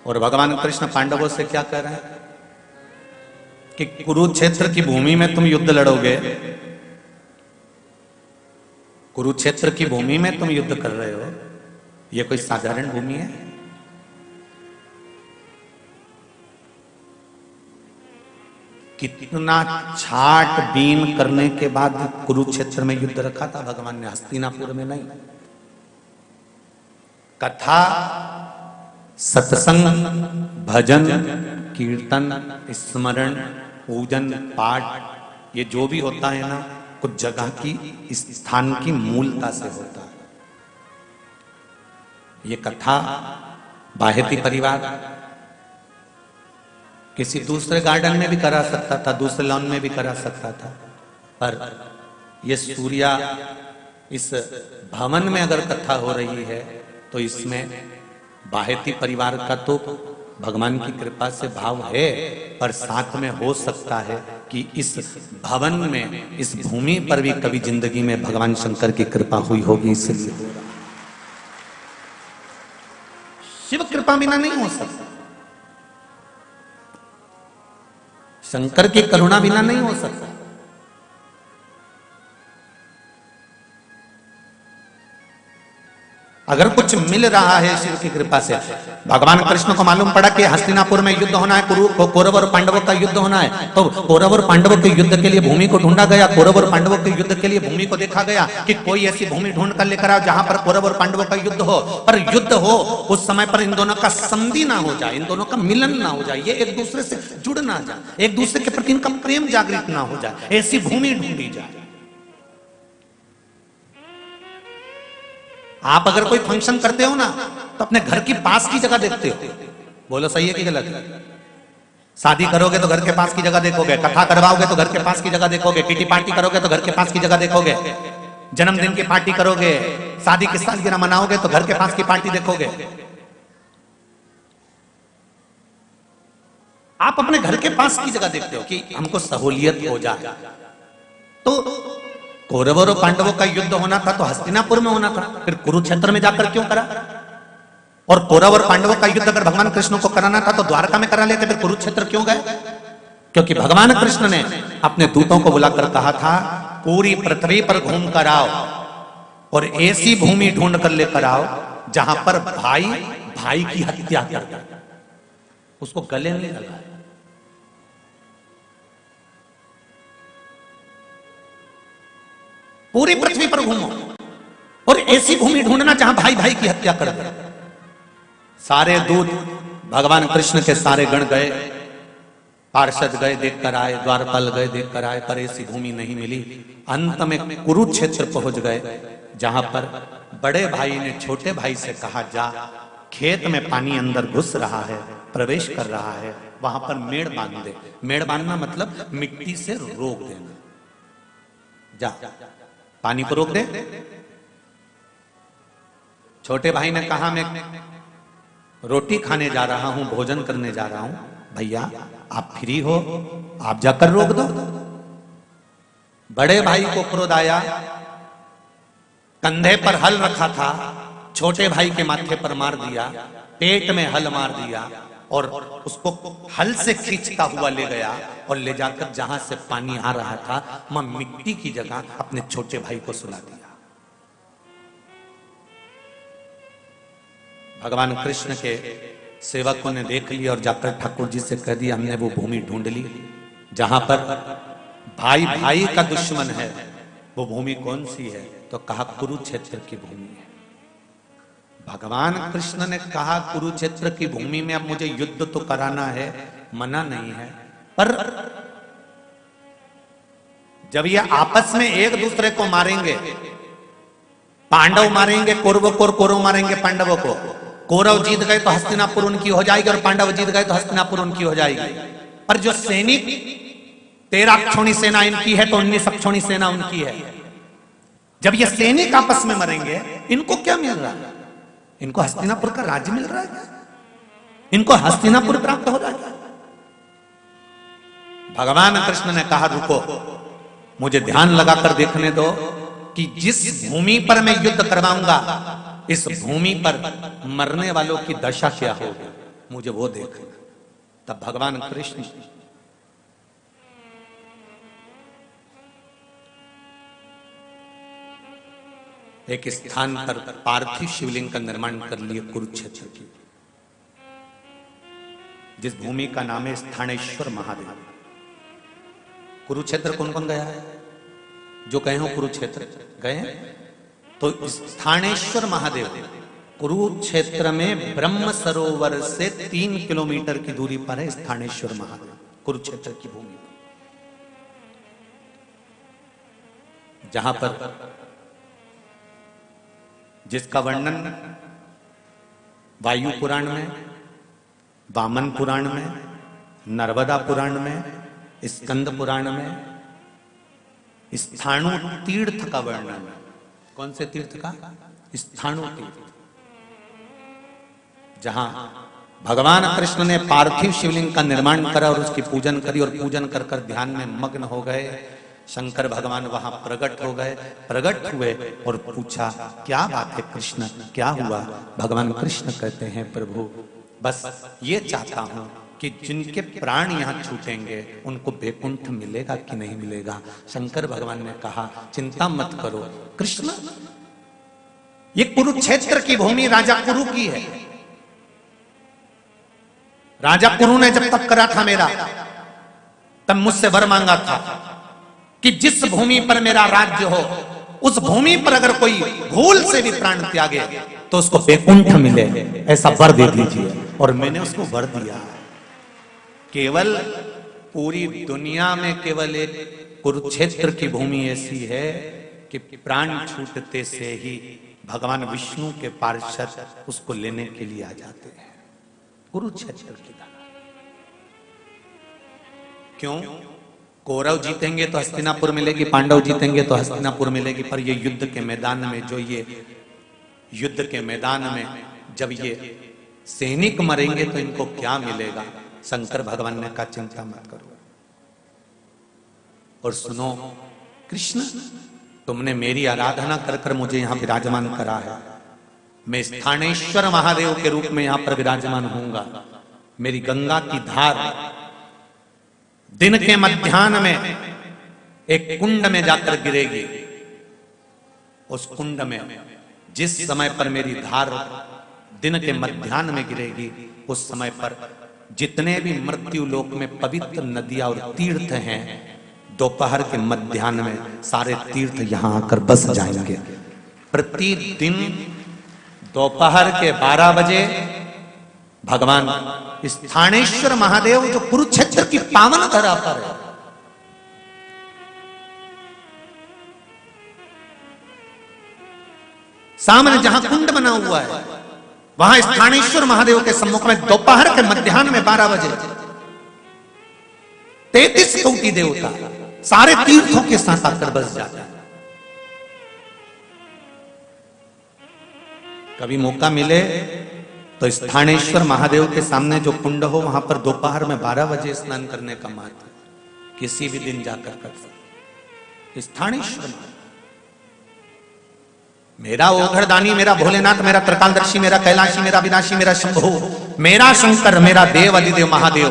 और भगवान कृष्ण पांडवों से क्या कह रहे हैं कि कुरुक्षेत्र की भूमि में तुम युद्ध लड़ोगे, कुरुक्षेत्र की भूमि में तुम युद्ध कर रहे हो, यह कोई साधारण भूमि है? कितना छाट बीन करने के बाद कुरुक्षेत्र में युद्ध रखा था भगवान ने, हस्तिनापुर में नहीं। कथा, सत्संग, भजन, कीर्तन, स्मरण, पूजन, पाठ, ये जो भी होता है ना, कुछ जगह की, इस स्थान की मूलता से होता है। ये कथा बाहेती परिवार किसी दूसरे गार्डन में भी करा सकता था, दूसरे लॉन में भी करा सकता था, पर ये सूर्या इस भवन में अगर कथा हो रही है तो इसमें बाहेती परिवार का तो भगवान की कृपा से भाव है, पर साथ में हो सकता है कि इस भवन में, इस भूमि पर भी कभी जिंदगी में भगवान शंकर की कृपा हुई होगी, इसलिए हो रहा। शिव कृपा बिना नहीं हो सकता, शंकर की करुणा बिना नहीं हो सकता। अगर कुछ मिल रहा है शिव की कृपा से, भगवान कृष्ण को मालूम पड़ा कि हस्तिनापुर में युद्ध होना है, कौरव और पांडवों का युद्ध होना है, तो कौरव और पांडवों के युद्ध के लिए भूमि को ढूंढा गया। कौरव और पांडवों के युद्ध के लिए भूमि को देखा गया कि कोई ऐसी भूमि ढूंढ कर लेकर आओ जहां पर कौरव और पांडवों का युद्ध हो, पर युद्ध हो उस समय पर इन दोनों का संधि ना हो जाए, इन दोनों का मिलन ना हो जाए, ये एक दूसरे से जुड़ ना जाए, एक दूसरे के प्रति इनका प्रेम जागृत ना हो जाए, ऐसी भूमि ढूंढी जाए। आप अगर कोई फंक्शन करते हो ना तो अपने घर की पास की जगह देखते हो, बोलो सही है कि गलत? शादी करोगे तो घर के पास की जगह देखोगे, कथा करवाओगे तो घर के पास की जगह देखोगे, किटी पार्टी करोगे तो घर के पास की जगह देखोगे, जन्मदिन की पार्टी करोगे, शादी की सालगिरह मनाओगे तो घर के पास की पार्टी देखोगे। आप अपने घर के पास की जगह देखते हो कि हमको सहूलियत हो जाए। तो कौरवों और पांडवों का युद्ध होना था तो हस्तिनापुर में होना था, फिर कुरुक्षेत्र में जाकर क्यों करा? और कौरव और पांडवों का युद्ध अगर भगवान कृष्ण को कराना था तो द्वारका में करा लेते, फिर कुरुक्षेत्र क्यों गए? क्योंकि भगवान कृष्ण ने अपने दूतों को बुलाकर कहा था पूरी पृथ्वी पर घूम कर आओ और ऐसी भूमि ढूंढ कर लेकर आओ जहां पर भाई भाई की हत्या कर दे। उसको गले नहीं लगा। पूरी पृथ्वी पर घूमो और ऐसी भूमि ढूंढना जहां भाई भाई की हत्या कर दे। सारे दूत भगवान कृष्ण के सारे गण गए, पार्षद गए देखकर आए, द्वारपाल गए देखकर आए, पर ऐसी भूमि नहीं मिली। अंत में कुरुक्षेत्र पहुंच गए, जहां पर बड़े भाई ने छोटे भाई से कहा, जा खेत में पानी अंदर घुस रहा है, प्रवेश कर रहा है, वहां पर मेड़ बांध दे। मेड़ बांधना मतलब मिट्टी से रोक देना, जा पानी को रोक दे। छोटे भाई ने कहा, मैं रोटी खाने जा रहा हूं, भोजन करने जा रहा हूं, भैया आप फ्री हो, आप जाकर रोक दो। बड़े भाई को क्रोध आया, कंधे पर हल रखा था, छोटे भाई के माथे पर मार दिया, पेट में हल मार दिया और उसको हल से खींचता हुआ ले गया और ले जाकर जहां से पानी आ रहा था वहां मिट्टी की जगह अपने छोटे भाई को सुला दिया। भगवान कृष्ण के सेवकों ने देख लिया और जाकर ठाकुर जी से कह दिया, हमने वो भूमि ढूंढ ली जहां पर भाई भाई का दुश्मन है। वो भूमि कौन सी है? तो कहा कुरुक्षेत्र की भूमि है। भगवान कृष्ण ने कहा, कुरुक्षेत्र की भूमि में अब मुझे युद्ध तो कराना है, मना नहीं है, पर जब ये आपस में एक दूसरे को मारेंगे, पांडव मारेंगे कौरवों को और कौरव मारेंगे पांडवों को, कौरव जीत गए तो हस्तिनापुर उनकी हो जाएगी और पांडव जीत गए तो हस्तिनापुर उनकी हो जाएगी। पर जो सैनिक 13 अक्षौणी सेना इनकी है तो 19 अक्षौणी सेना उनकी है। जब ये सैनिक आपस में मरेंगे, इनको क्या मिल रहा है? इनको हस्तिनापुर का राज्य मिल रहा है क्या? इनको हस्तिनापुर प्राप्त हो रहा है? भगवान कृष्ण ने कहा, रुको, मुझे ध्यान लगाकर देखने दो कि जिस भूमि पर मैं युद्ध करवाऊंगा, इस भूमि पर मरने वालों की दशा क्या होगी, मुझे वो देखना। तब भगवान कृष्ण एक स्थान पर पार्थिव शिवलिंग का निर्माण कर लिए कुरुक्षेत्र की, जिस भूमि का नाम है स्थानेश्वर महादेव। कुरुक्षेत्र कौन कौन गया है? जो कहे हो कुरुक्षेत्र गए हैं? तो स्थानेश्वर महादेव कुरुक्षेत्र में ब्रह्म सरोवर से 3 किलोमीटर की दूरी पर है। स्थानेश्वर महादेव कुरुक्षेत्र की भूमि, जहां पर जिसका वर्णन वायु पुराण में, वामन पुराण में, नर्मदा पुराण में, स्कंद पुराण में, स्थाणु तीर्थ का वर्णन है। कौन से तीर्थ का? स्थाणु तीर्थ, जहां भगवान कृष्ण ने पार्थिव शिवलिंग का निर्माण करा और उसकी पूजन करी और पूजन कर कर ध्यान में मग्न हो गए। शंकर भगवान वहां प्रकट हो गए, प्रकट हुए और पूछा, क्या बात है कृष्ण, क्या हुआ? भगवान कृष्ण कहते हैं, प्रभु बस ये चाहता हूं कि जिनके प्राण यहां छूटेंगे उनको वैकुंठ मिलेगा कि नहीं मिलेगा। शंकर भगवान ने कहा, चिंता मत करो कृष्ण, ये कुरुक्षेत्र की भूमि राजा कुरु की है। राजा कुरु ने जब तप करा था मेरा, तब मुझसे वर मांगा था कि जिस भूमि पर मेरा राज्य हो, उस भूमि पर अगर कोई भूल से भी प्राण त्यागे तो उसको वैकुंठ मिले, ऐसा वर दे दीजिए। और मैंने उसको वर दिया। केवल पूरी दुनिया में केवल एक कुरुक्षेत्र की भूमि ऐसी है कि प्राण छूटते से ही भगवान विष्णु के पार्षद उसको लेने के लिए आ जाते हैं। कुरुक्षेत्र की धरा। क्यों? कौरव जीतेंगे तो हस्तिनापुर मिलेगी, पांडव जीतेंगे तो हस्तिनापुर मिलेगी, पर ये युद्ध के मैदान में, जो ये युद्ध के मैदान में जब ये सैनिक मरेंगे तो इनको क्या मिलेगा? शंकर भगवान ने कहा, चिंता मत करो। और सुनो कृष्ण, तुमने मेरी आराधना कर कर मुझे यहां विराजमान करा है। मैं स्थानेश्वर महादेव के रूप में यहां पर विराजमान होऊंगा। मेरी गंगा की धार दिन के मध्याह्न में एक कुंड में जाकर गिरेगी। उस कुंड में जिस समय पर मेरी धार दिन के मध्याह्न में गिरेगी, उस समय पर जितने भी मृत्यु लोक में पवित्र नदियां और तीर्थ हैं, दोपहर के मध्याह्न में सारे तीर्थ यहां आकर बस जाएंगे। प्रतिदिन दोपहर के 12 बजे भगवान स्थानेश्वर महादेव जो कुरुक्षेत्र की पावन धरा पर है, सामने जहां कुंड बना हुआ है, वहां स्थानेश्वर महादेव के सम्मुख में दोपहर के मध्याह्न में 12 बजे 33 कोटि देवता सारे तीर्थों के साथ आकर बस जाते हैं। कभी मौका मिले तो स्थानेश्वर महादेव के सामने जो कुंड हो वहां पर दोपहर में 12 बजे स्नान करने का महत्व किसी भी दिन जाकर कर सकते। स्थानेश्वर मेरा ओघड़दानी, मेरा भोलेनाथ, मेरा त्रिकालदर्शी, मेरा कैलाशी, मेरा विनाशी, मेरा शंभु, मेरा शंकर, मेरा देव अधिदेव महादेव।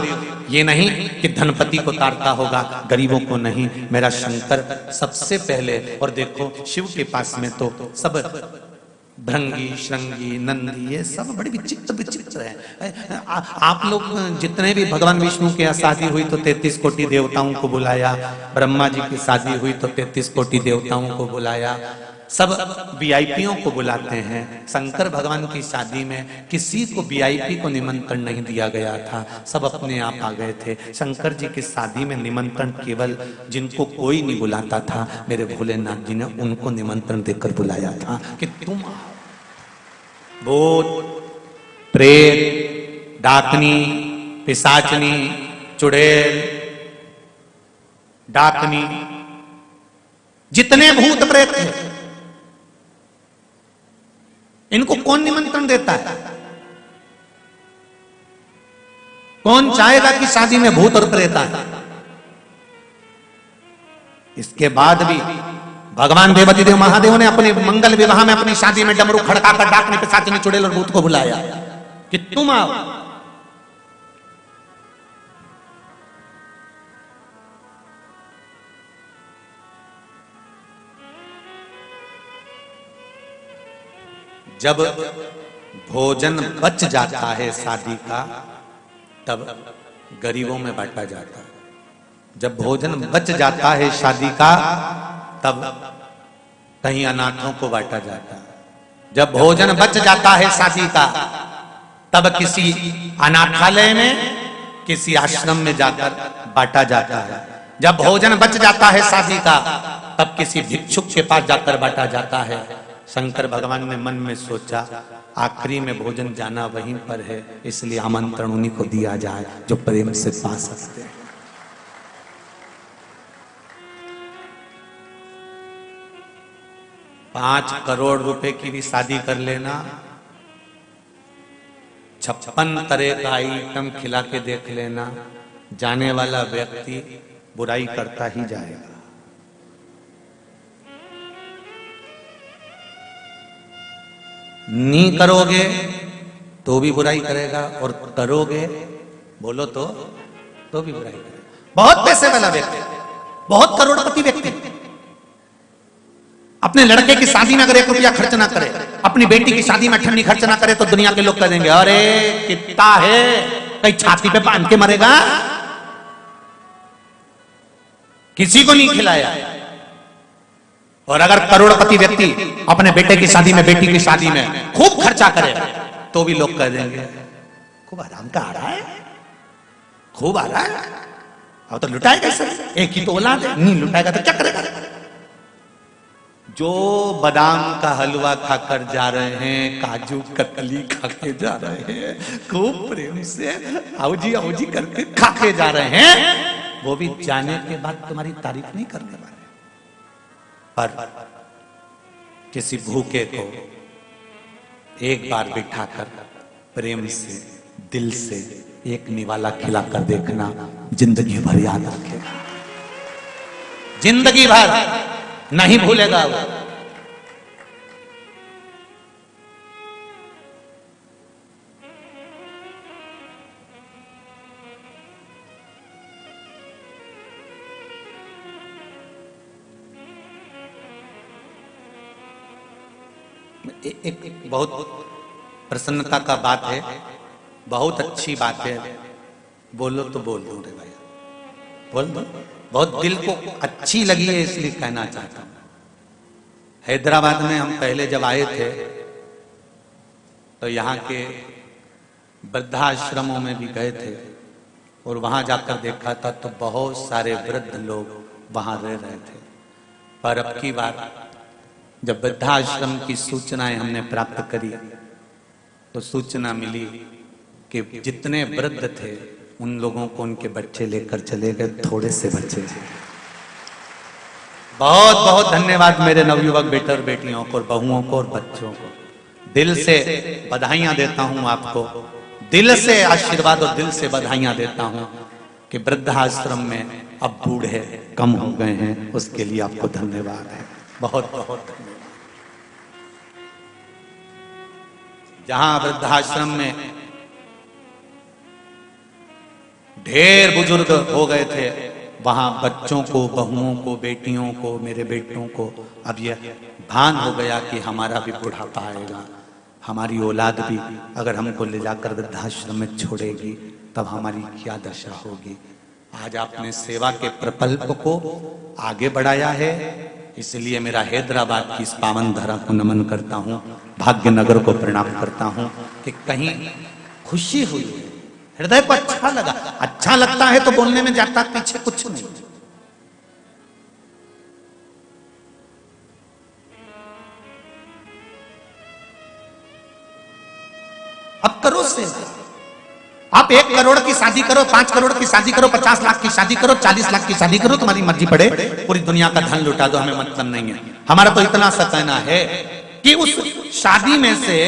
ये नहीं कि धनपति को तारता होगा, गरीबों को नहीं। मेरा शंकर सबसे पहले। और देखो शिव के पास में तो सब भृंगी, श्रृंगी, नंदी, ये सब बड़े विचित्र विचित्र है। आप लोग जितने भी भगवान विष्णु के यहाँ शादी हुई तो 33 कोटि देवताओं को बुलाया, ब्रह्मा जी की शादी हुई तो 33 कोटि देवताओं को बुलाया, सब वीआईपीओं को बुलाते हैं। शंकर भगवान की शादी में किसी को वीआईपी को निमंत्रण नहीं दिया गया था, सब अपने आप आ गए थे। शंकर जी की शादी में निमंत्रण केवल जिनको कोई नहीं बुलाता था, मेरे भोलेनाथ जी ने उनको निमंत्रण देकर बुलाया था कि तुम भूत, प्रेत, डाकनी, पिशाचनी, चुड़ैल, डाकनी, जितने भूत प्रेत हैं इनको कौन निमंत्रण देता है? कौन चाहेगा कि शादी में भूत और प्रेत आए? इसके बाद भी भगवान देवती देव महादेव ने अपने मंगल विवाह में अपनी शादी में डमरू खड़काकर डाकनी, पिशाचनी, चुड़ैल और भूत को बुलाया कि तुम आओ। जब भोजन बच जाता है शादी का, तब गरीबों में बांटा जाता है। जब भोजन बच जाता है शादी का, तब कहीं अनाथों को बांटा जाता है। जब भोजन बच जाता है शादी का, तब किसी अनाथालय में, किसी आश्रम में जाकर बांटा जाता है। जब भोजन बच जाता है शादी का, तब किसी भिक्षुक के पास जाकर बांटा जाता है। शंकर भगवान ने मन में सोचा आखिरी में भोजन जाना वहीं पर है, इसलिए आमंत्रण उन्हीं को दिया जाए जो प्रेम से पा सकते हैं। ₹5 करोड़ रुपए की भी शादी कर लेना, 56 तरह का आइटम खिला के देख लेना, जाने वाला व्यक्ति बुराई करता ही जाएगा। नहीं करोगे तो भी बुराई करेगा, और करोगे बोलो तो भी बुराई करेगा। बहुत पैसे वाला व्यक्ति, बहुत करोड़पति व्यक्ति अपने लड़के की शादी में अगर 1 रुपया खर्च ना करे, अपनी बेटी की शादी में ठंडी खर्च ना करे, तो दुनिया के लोग कह देंगे अरे कितना है, कहीं छाती पे बांध के मरेगा, किसी को नहीं खिलाया। और अगर करोड़पति व्यक्ति अपने बेटे की शादी में, बेटी की शादी में खूब खर्चा करे, तो भी लोग कह देंगे खूब आराम का आ रहा है, खूब आ रहा है, अब तो लुटाएगा इसे, एक ही तो औलाद है, नहीं लुटाएगा तो क्या करेगा। जो बादाम का हलवा खाकर जा रहे हैं, काजू कतली खाके जा रहे हैं, खूब प्रेम से आओ जी करके खाके जा रहे हैं, वो भी जाने के बाद तुम्हारी तारीफ नहीं करने वाले। पर किसी भूखे को एक बार बिठाकर प्रेम से, दिल से एक निवाला खिलाकर देखना, जिंदगी भर याद रखेगा, जिंदगी भर नहीं भूलेगा वो। एक बहुत प्रसन्नता का बात है, बहुत अच्छी बात है बोलो तो बोल दो रे भाई, बोल दो। बहुत दिल को अच्छी लगी है इसलिए कहना चाहता हूं। हैदराबाद में हम पहले जब आए थे तो यहाँ के वृद्धाश्रमों में भी गए थे और वहां जाकर देखा था तो बहुत सारे वृद्ध लोग वहां रह रहे थे। पर अब की बार जब वृद्धाश्रम की सूचनाएं हमने प्राप्त करी तो सूचना मिली कि जितने वृद्ध थे उन लोगों को उनके बच्चे लेकर चले गए, थोड़े से बच्चे थे। बहुत बहुत धन्यवाद मेरे नवयुवक बेटे और बेटियों को, बहुओं को और बच्चों को। दिल से बधाइयां देता हूं आपको, दिल से आशीर्वाद और दिल से बधाइयां देता हूं कि वृद्धाश्रम में अब बूढ़े कम हो गए हैं, उसके लिए आपको धन्यवाद है, बहुत बहुत धन्यवाद। जहां वृद्धाश्रम में ढेर बुजुर्ग हो गए थे वहां बच्चों को, बहुओं को, बेटियों को, मेरे बेटों को अब यह भान हो गया कि हमारा भी बुढ़ापा आएगा, हमारी औलाद भी अगर हमको ले जाकर वृद्धाश्रम में छोड़ेगी तब हमारी क्या दशा होगी। आज आपने सेवा के प्रकल्प को आगे बढ़ाया है, इसलिए मेरा हैदराबाद की इस पावन धरा को नमन करता हूं, भाग्यनगर को प्रणाम करता हूं कि कहीं खुशी हुई है, हृदय को अच्छा लगा। अच्छा लगता है तो बोलने में जाता पीछे कुछ नहीं। अब करो सेवा। आप 1 करोड़ की शादी करो, 5 करोड़ की शादी करो, 50 लाख की शादी करो, 40 लाख की शादी करो, तुम्हारी मर्जी पड़े, पूरी दुनिया का धन लुटा दो, हमें मतलब नहीं है। हमारा तो इतना सा कहना है कि उस शादी में से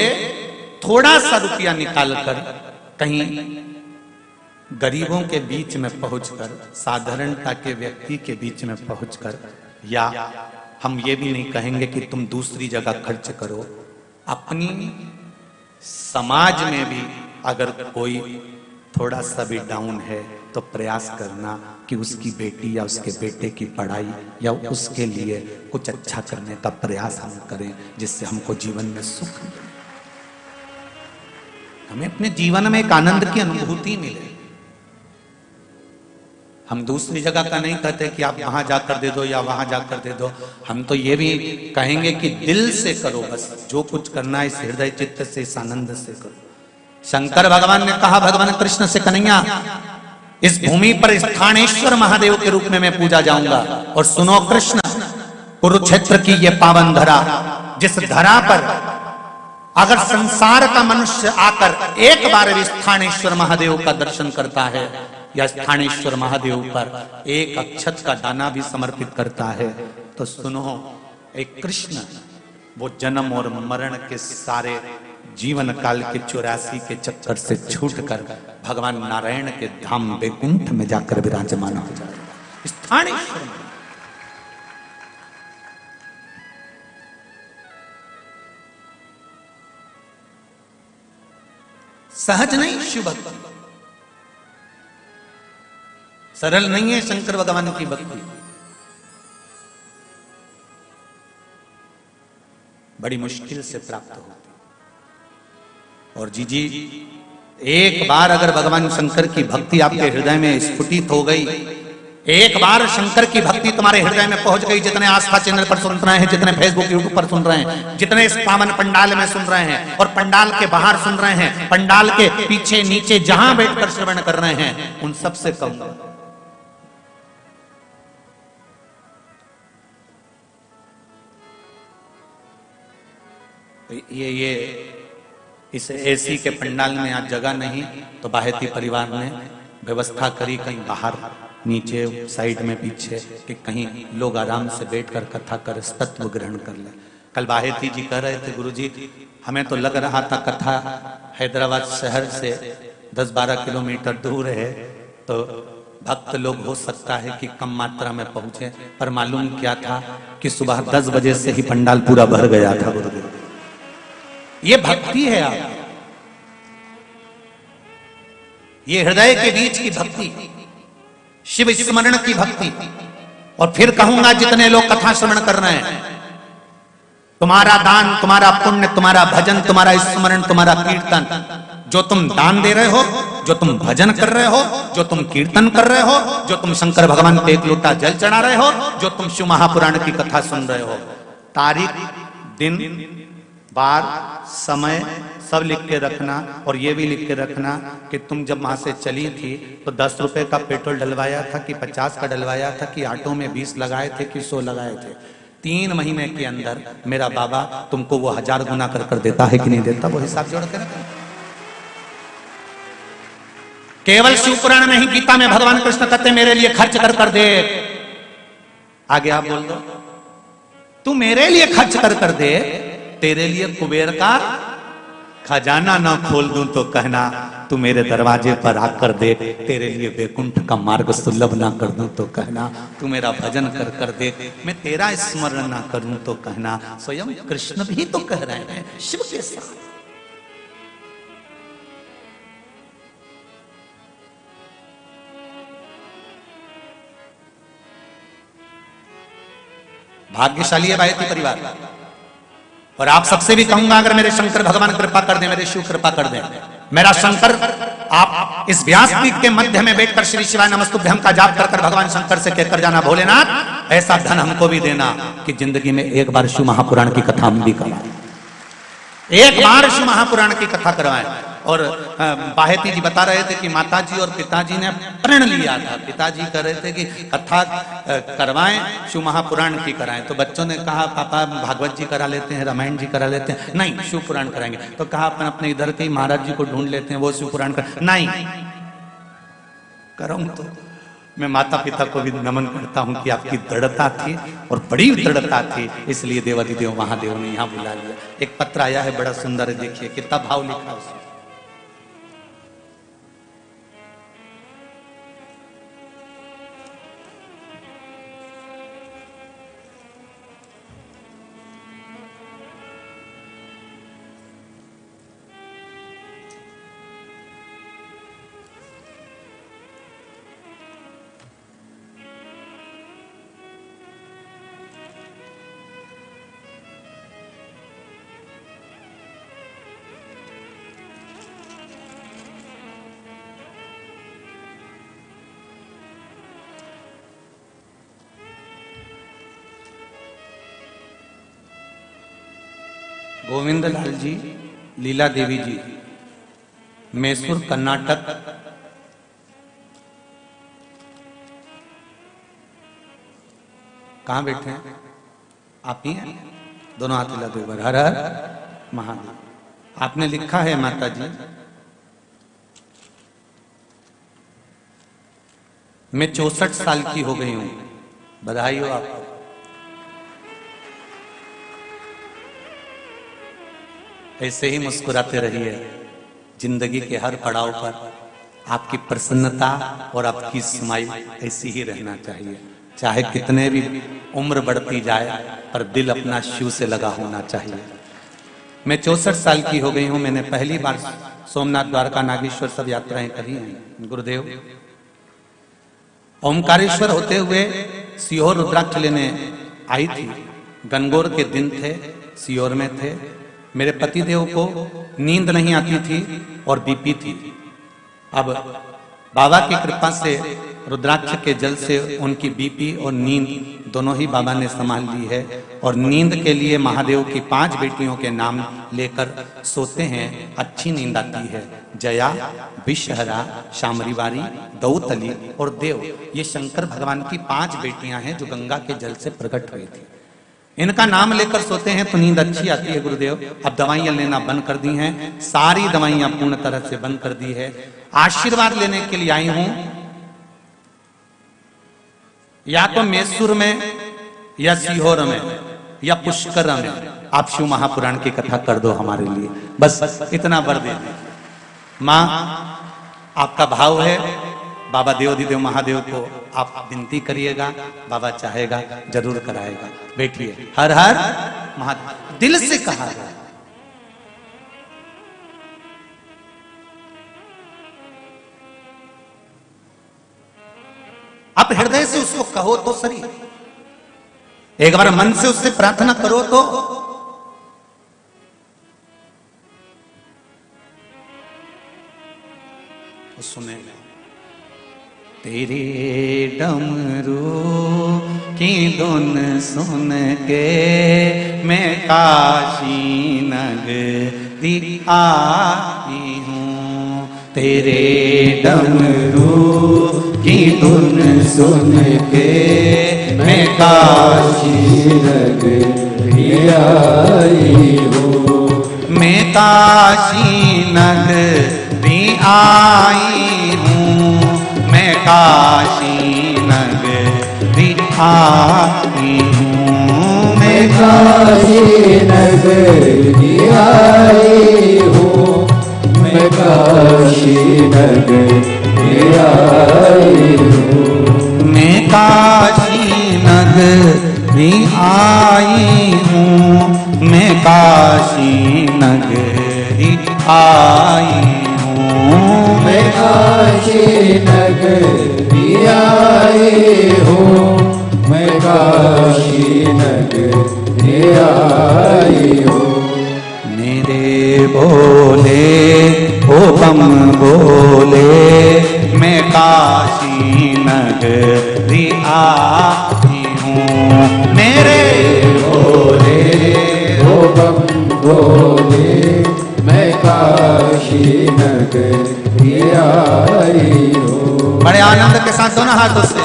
थोड़ा सा रुपया निकालकर कहीं गरीबों के बीच में पहुंचकर, साधारणता के व्यक्ति के बीच में पहुंचकर, या हम ये भी नहीं कहेंगे कि तुम दूसरी जगह खर्च करो, अपनी समाज में भी अगर कोई थोड़ा सा भी डाउन है तो प्रयास करना कि उसकी बेटी या उसके बेटे की पढ़ाई या उसके लिए कुछ अच्छा करने का प्रयास हम करें, जिससे हमको जीवन में सुख मिले, हमें अपने जीवन में एक आनंद की अनुभूति मिले। हम दूसरी जगह का नहीं कहते कि आप वहां जाकर दे दो या वहां जाकर दे दो, हम तो ये भी कहेंगे कि दिल से करो, बस जो कुछ करना है इस हृदय चित्त से, इस आनंद से करो। शंकर भगवान ने कहा भगवान कृष्ण से, कन्हैया इस भूमि पर स्थानेश्वर महादेव के रूप में मैं पूजा जाऊंगा, और सुनो कृष्ण, कुरुक्षेत्र की ये पावन धरा, जिस धरा पर अगर संसार का मनुष्य आकर एक बार भी स्थानेश्वर महादेव का दर्शन करता है या स्थानेश्वर महादेव पर एक अक्षत का दाना भी समर्पित करता है, तो सुनो एक कृष्ण वो जन्म और मरण के सारे जीवन काल के 84 के चक्कर से छूटकर भगवान नारायण के धाम वैकुंठ में जाकर विराजमान हो जाएगा। स्थानेश्वर सहज नहीं, शिव भक्ति सरल नहीं है। शंकर भगवान की भक्ति बड़ी मुश्किल से प्राप्त होती। और जी एक बार अगर भगवान शंकर की भक्ति आपके हृदय में स्फुटित हो गई, एक बार शंकर की भक्ति तुम्हारे हृदय में पहुंच गई, जितने आस्था चैनल पर सुन रहे हैं, जितने फेसबुक यूट्यूब पर सुन रहे हैं, जितने इस पावन पंडाल में सुन रहे हैं और पंडाल के बाहर सुन रहे हैं, पंडाल के पीछे नीचे जहां बैठकर श्रवण कर रहे हैं, उन सबसे कहूंगा ये इस एसी के पंडाल में आज जगह नहीं तो बाहेती परिवार ने व्यवस्था करी कहीं बाहर नीचे साइड में पीछे कि कहीं लोग आराम से बैठकर कथा कर तत्व ग्रहण कर ले। कल बाहेती जी कह रहे थे, गुरुजी हमें तो लग रहा था कथा हैदराबाद शहर से 10-12 किलोमीटर दूर है तो भक्त लोग हो सकता है कि कम मात्रा में पहुंचे, पर मालूम क्या था कि सुबह 10 बजे से ही पंडाल पूरा भर गया था। गुरुदेव ये भक्ति है, आप ये हृदय के बीच की भक्ति, शिव स्मरण की भक्ति। और फिर कहूंगा जितने लोग कथा श्रवण कर रहे हैं, तुम्हारा दान, तुम्हारा पुण्य, तुम्हारा भजन, तुम्हारा स्मरण, तुम्हारा कीर्तन, जो तुम दान दे रहे हो जो तुम भजन कर रहे हो, जो तुम कीर्तन कर रहे हो, जो तुम शंकर भगवान पे एक लोटा जल चढ़ा रहे हो, जो तुम शिव महापुराण की कथा सुन रहे हो, तारीख, दिन, बार, समय सब लिख के रखना। और ये भी लिख के रखना कि तुम जब वहां से चली थी तो 10 रुपए का पेट्रोल डलवाया था कि 50 का डलवाया था कि ऑटो में 20 लगाए थे कि 100 लगाए थे। 3 महीने के अंदर मेरा बाबा तुमको वो 1000 गुना कर कर देता है कि नहीं देता, वो हिसाब जोड़ के रखना। केवल शिव पुराण में ही गीता में भगवान कृष्ण कहते मेरे लिए खर्च कर कर दे। आगे आप बोल दो, तू मेरे लिए खर्च कर कर दे, तेरे लिए कुबेर का खजाना ना खोल दूं तो कहना, तू मेरे दरवाजे पर आकर दे, तेरे लिए वैकुंठ का मार्ग सुलभ ना कर दूं तो कहना, तू मेरा भजन कर कर दे, मैं तेरा स्मरण ना करूं तो कहना। स्वयं कृष्ण भी तो कह रहे हैं शिव के साथ। भाग्यशाली है भाई परिवार। और आप सबसे भी कहूंगा, अगर मेरे शंकर भगवान कृपा कर दे, मेरे शिव कृपा कर दे, मेरा शंकर आप इस व्यासपीठ के मध्य में बैठकर श्री शिवाय नमस्तुभ्यं का जाप कर कर भगवान शंकर से कहकर जाना, भोलेनाथ ऐसा धन हमको भी देना कि जिंदगी में एक बार शिव महापुराण की कथा हम भी करवाएं, एक बार शिव महापुराण की कथा करवाएं। और बाहेती जी बता रहे थे कि माताजी और पिताजी ने प्रण लिया था। पिताजी कह रहे थे कि कथा करवाएं, शिव महापुराण की कराएं। तो बच्चों ने कहा पापा भागवत जी करा लेते हैं, रामायण जी करा लेते हैं। नहीं, शिव पुराण कराएंगे। तो कहा अपन अपने इधर के महाराज जी को ढूंढ लेते हैं, वो शिव पुराण कर। नहीं करूँ तो मैं माता पिता को भी नमन करता हूं कि आपकी दृढ़ता थी और बड़ी दृढ़ता थी, इसलिए देवाधिदेव महादेव ने यहां बुला लिया। एक पत्र आया है बड़ा सुंदर है, देखिए कितना भाव लिखा उसने। गोविंद लाल जी, लीला देवी जी, मैसूर कर्नाटक। कहां बैठे हैं आप? ही हैं? दोनों हाथ हिला दो एक बार। हर हर महादेव। आपने लिखा है माता जी, मैं 64 साल की हो गई हूं। बधाई हो आपको। ऐसे ही मुस्कुराते रहिए, जिंदगी के हर पड़ाव पर आपकी प्रसन्नता और आपकी स्माइल ऐसी ही रहना चाहिए। चाहे कितने भी उम्र बढ़ती जाए, पर दिल अपना शिव से लगा होना चाहिए। मैं 64 साल की हो गई हूं। मैंने पहली बार सोमनाथ, द्वारका, नागेश्वर सब यात्राएं करी हैं। गुरुदेव ओमकारेश्वर होते हुए सीहोर रुद्राक्ष लेने आई थी। गणगौर के दिन थे, सीहोर में थे। मेरे पतिदेव को नींद नहीं आती थी और बीपी थी। अब बाबा की कृपा से रुद्राक्ष के जल से उनकी बीपी और नींद दोनों ही बाबा ने संभाल ली है। और नींद के लिए महादेव की 5 बेटियों के नाम लेकर सोते हैं, अच्छी नींद आती है। जया, विषहरा, शामरीवारी, दौतली और देव, ये शंकर भगवान की 5 बेटियां हैं जो गंगा के जल से प्रकट हुई थी। इनका नाम लेकर सोते हैं तो नींद अच्छी आती है। गुरुदेव अब दवाइयां लेना बंद कर दी हैं, सारी दवाइयां पूर्ण तरह से बंद कर दी है। आशीर्वाद लेने के लिए आई हूं, या तो मैसूर में या सीहोर में या पुष्कर में आप शिव महापुराण की कथा कर दो हमारे लिए, बस इतना वर दे दे। मां आपका भाव है, बाबा देवाधिदेव महादेव को आप विनती करिएगा, बाबा चाहेगा जरूर कराएगा। बैठिए। हर हर महादेव। दिल से कहा है, आप हृदय से उसको कहो तो सही, एक बार मन से उससे प्रार्थना करो तो। वो सुने तेरे डमरू की धुन सुन के मैं काशी नगरी आई हूँ। तेरे डमरू की धुन सुन के मैं काशी नगरी आई हूँ। मैं काशी नगरी आई हूँ। मैं काशी नगरी आई हूँ। मैं काशी नगरी आई हूँ। मैं काशी नगरी आई हूँ। मैं काशी नगरी आई हूँ। मैं काशी नगरी आई हूँ। मैं काशी नगरी आई हूँ। मैं काशी नगरी आई हूँ। मेरे बोले ओ बम बोले मैं काशी नगरी आई हूँ। मेरे बोले ओ बम बोले मैं काशी नगरी आई हूँ। बड़े आनंद के साथ दोनों हाथों से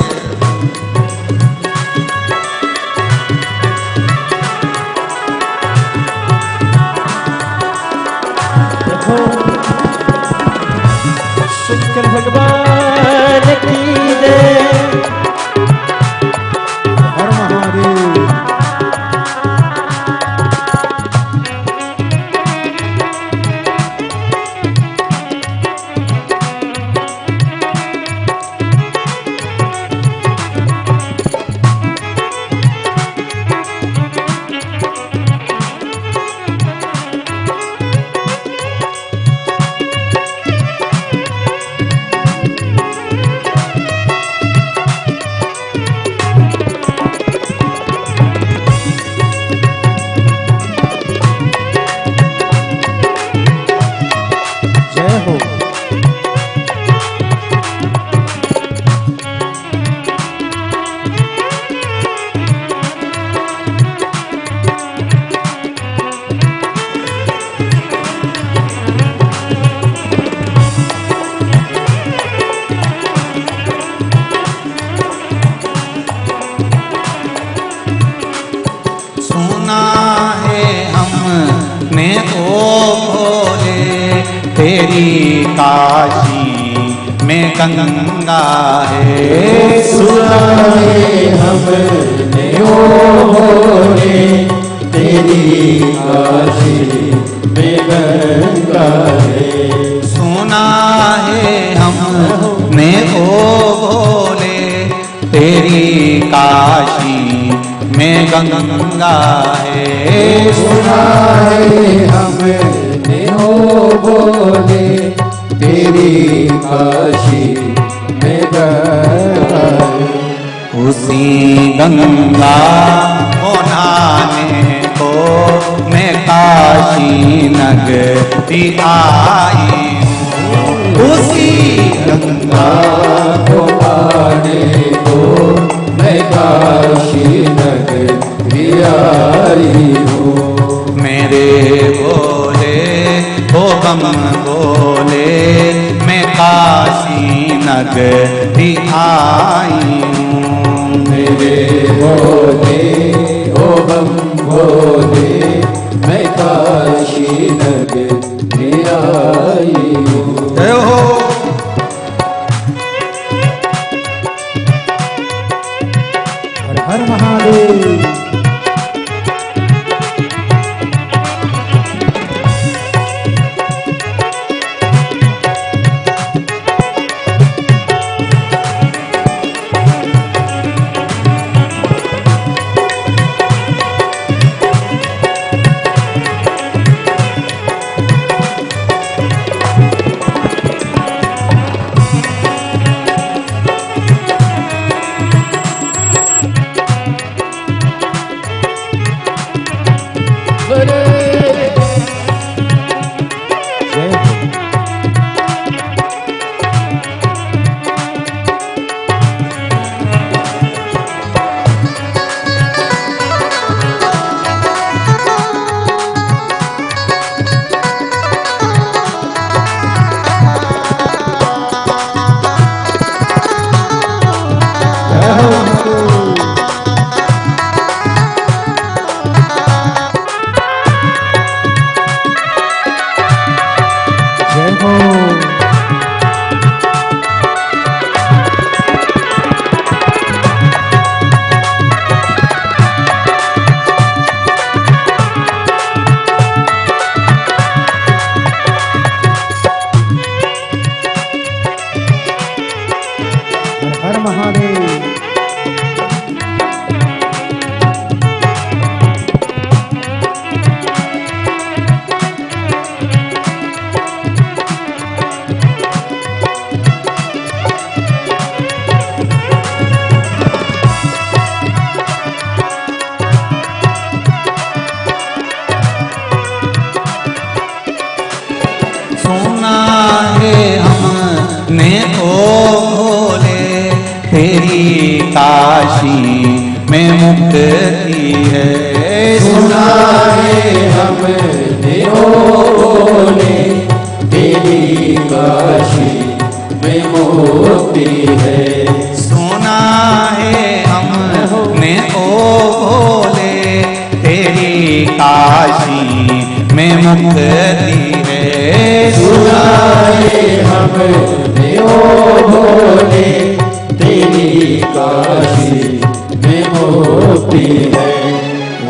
शंकर भगवान की जय। हर महादेव। तेरी काशी में गंगा है। सुना है हमने ओ भोले तेरी काशी में गंगा है। सुना है हमने ओ भोले तेरी काशी में गंगा है। सुना है हमने ओ भोले तेरी काशी में गंगा है। उसी गंगा को नहाने को मैं काशी नगरी आई हूँ। उसी गंगा को पाने को मैं काशी नगरी आई हूँ। मेरे बोले ओ बम बोले मैं काशी नगरी आई हूँ। मेरे बोले ओ बम बोले मैं काशी नगरी आई हूँ। जय हो। हर हर महादेव। महादेव। सुना है हमने ओ भोले तेरी काशी में मुक्ति है। सुना है हमने ओ भोले तेरी काशी में मुक्ति है। सुना है हमने ओ भोले तेरी काशी में मुक्ति है। सुना है हमने ओ भोले तेरी काशी में मुक्ति है।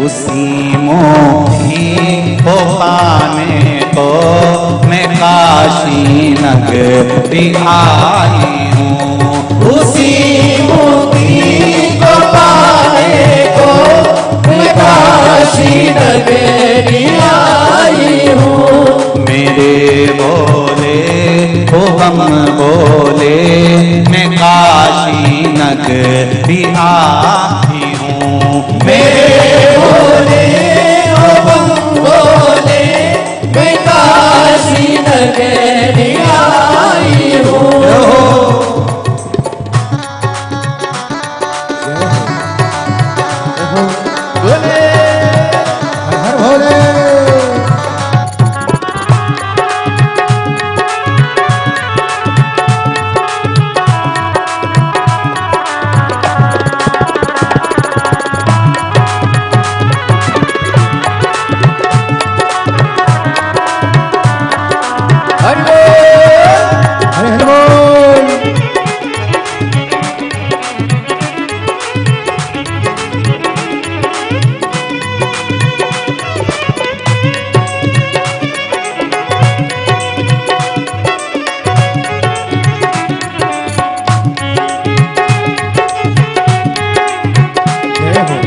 उसी मोही को पाने को मैं काशी नगरी आई हूँ। उसी मुक्ति को पाने को मैं काशी नगरी आई हूँ। मेरे बोले ओ हम बोले मैं काशी नगरी आई हूँ। मेरे बोले ओ बम बोले मैं काशी नगरी आई हूँ। बोले हर भोले। हरि हरि बोल। जय हो।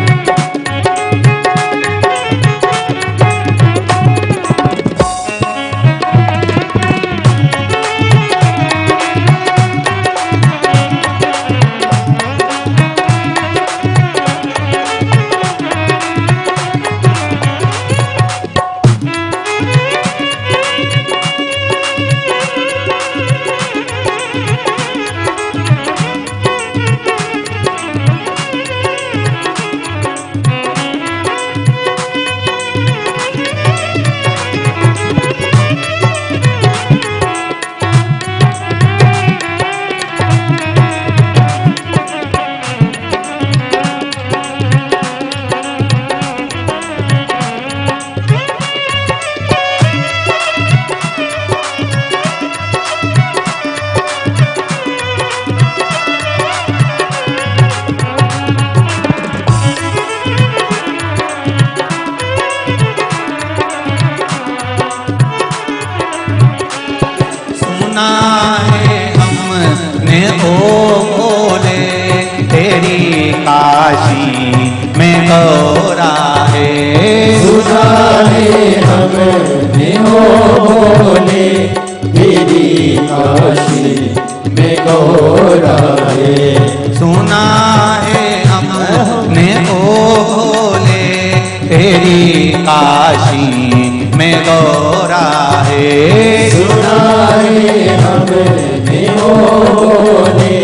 सुना है हमने ओ भोले तेरी काशी में गौरा है। सुना है हमने ओ भोले तेरी काशी में गौरा है। सुना है हमने ओ भोले तेरी काशी में गौरा है। सुना है हमने ओ भोले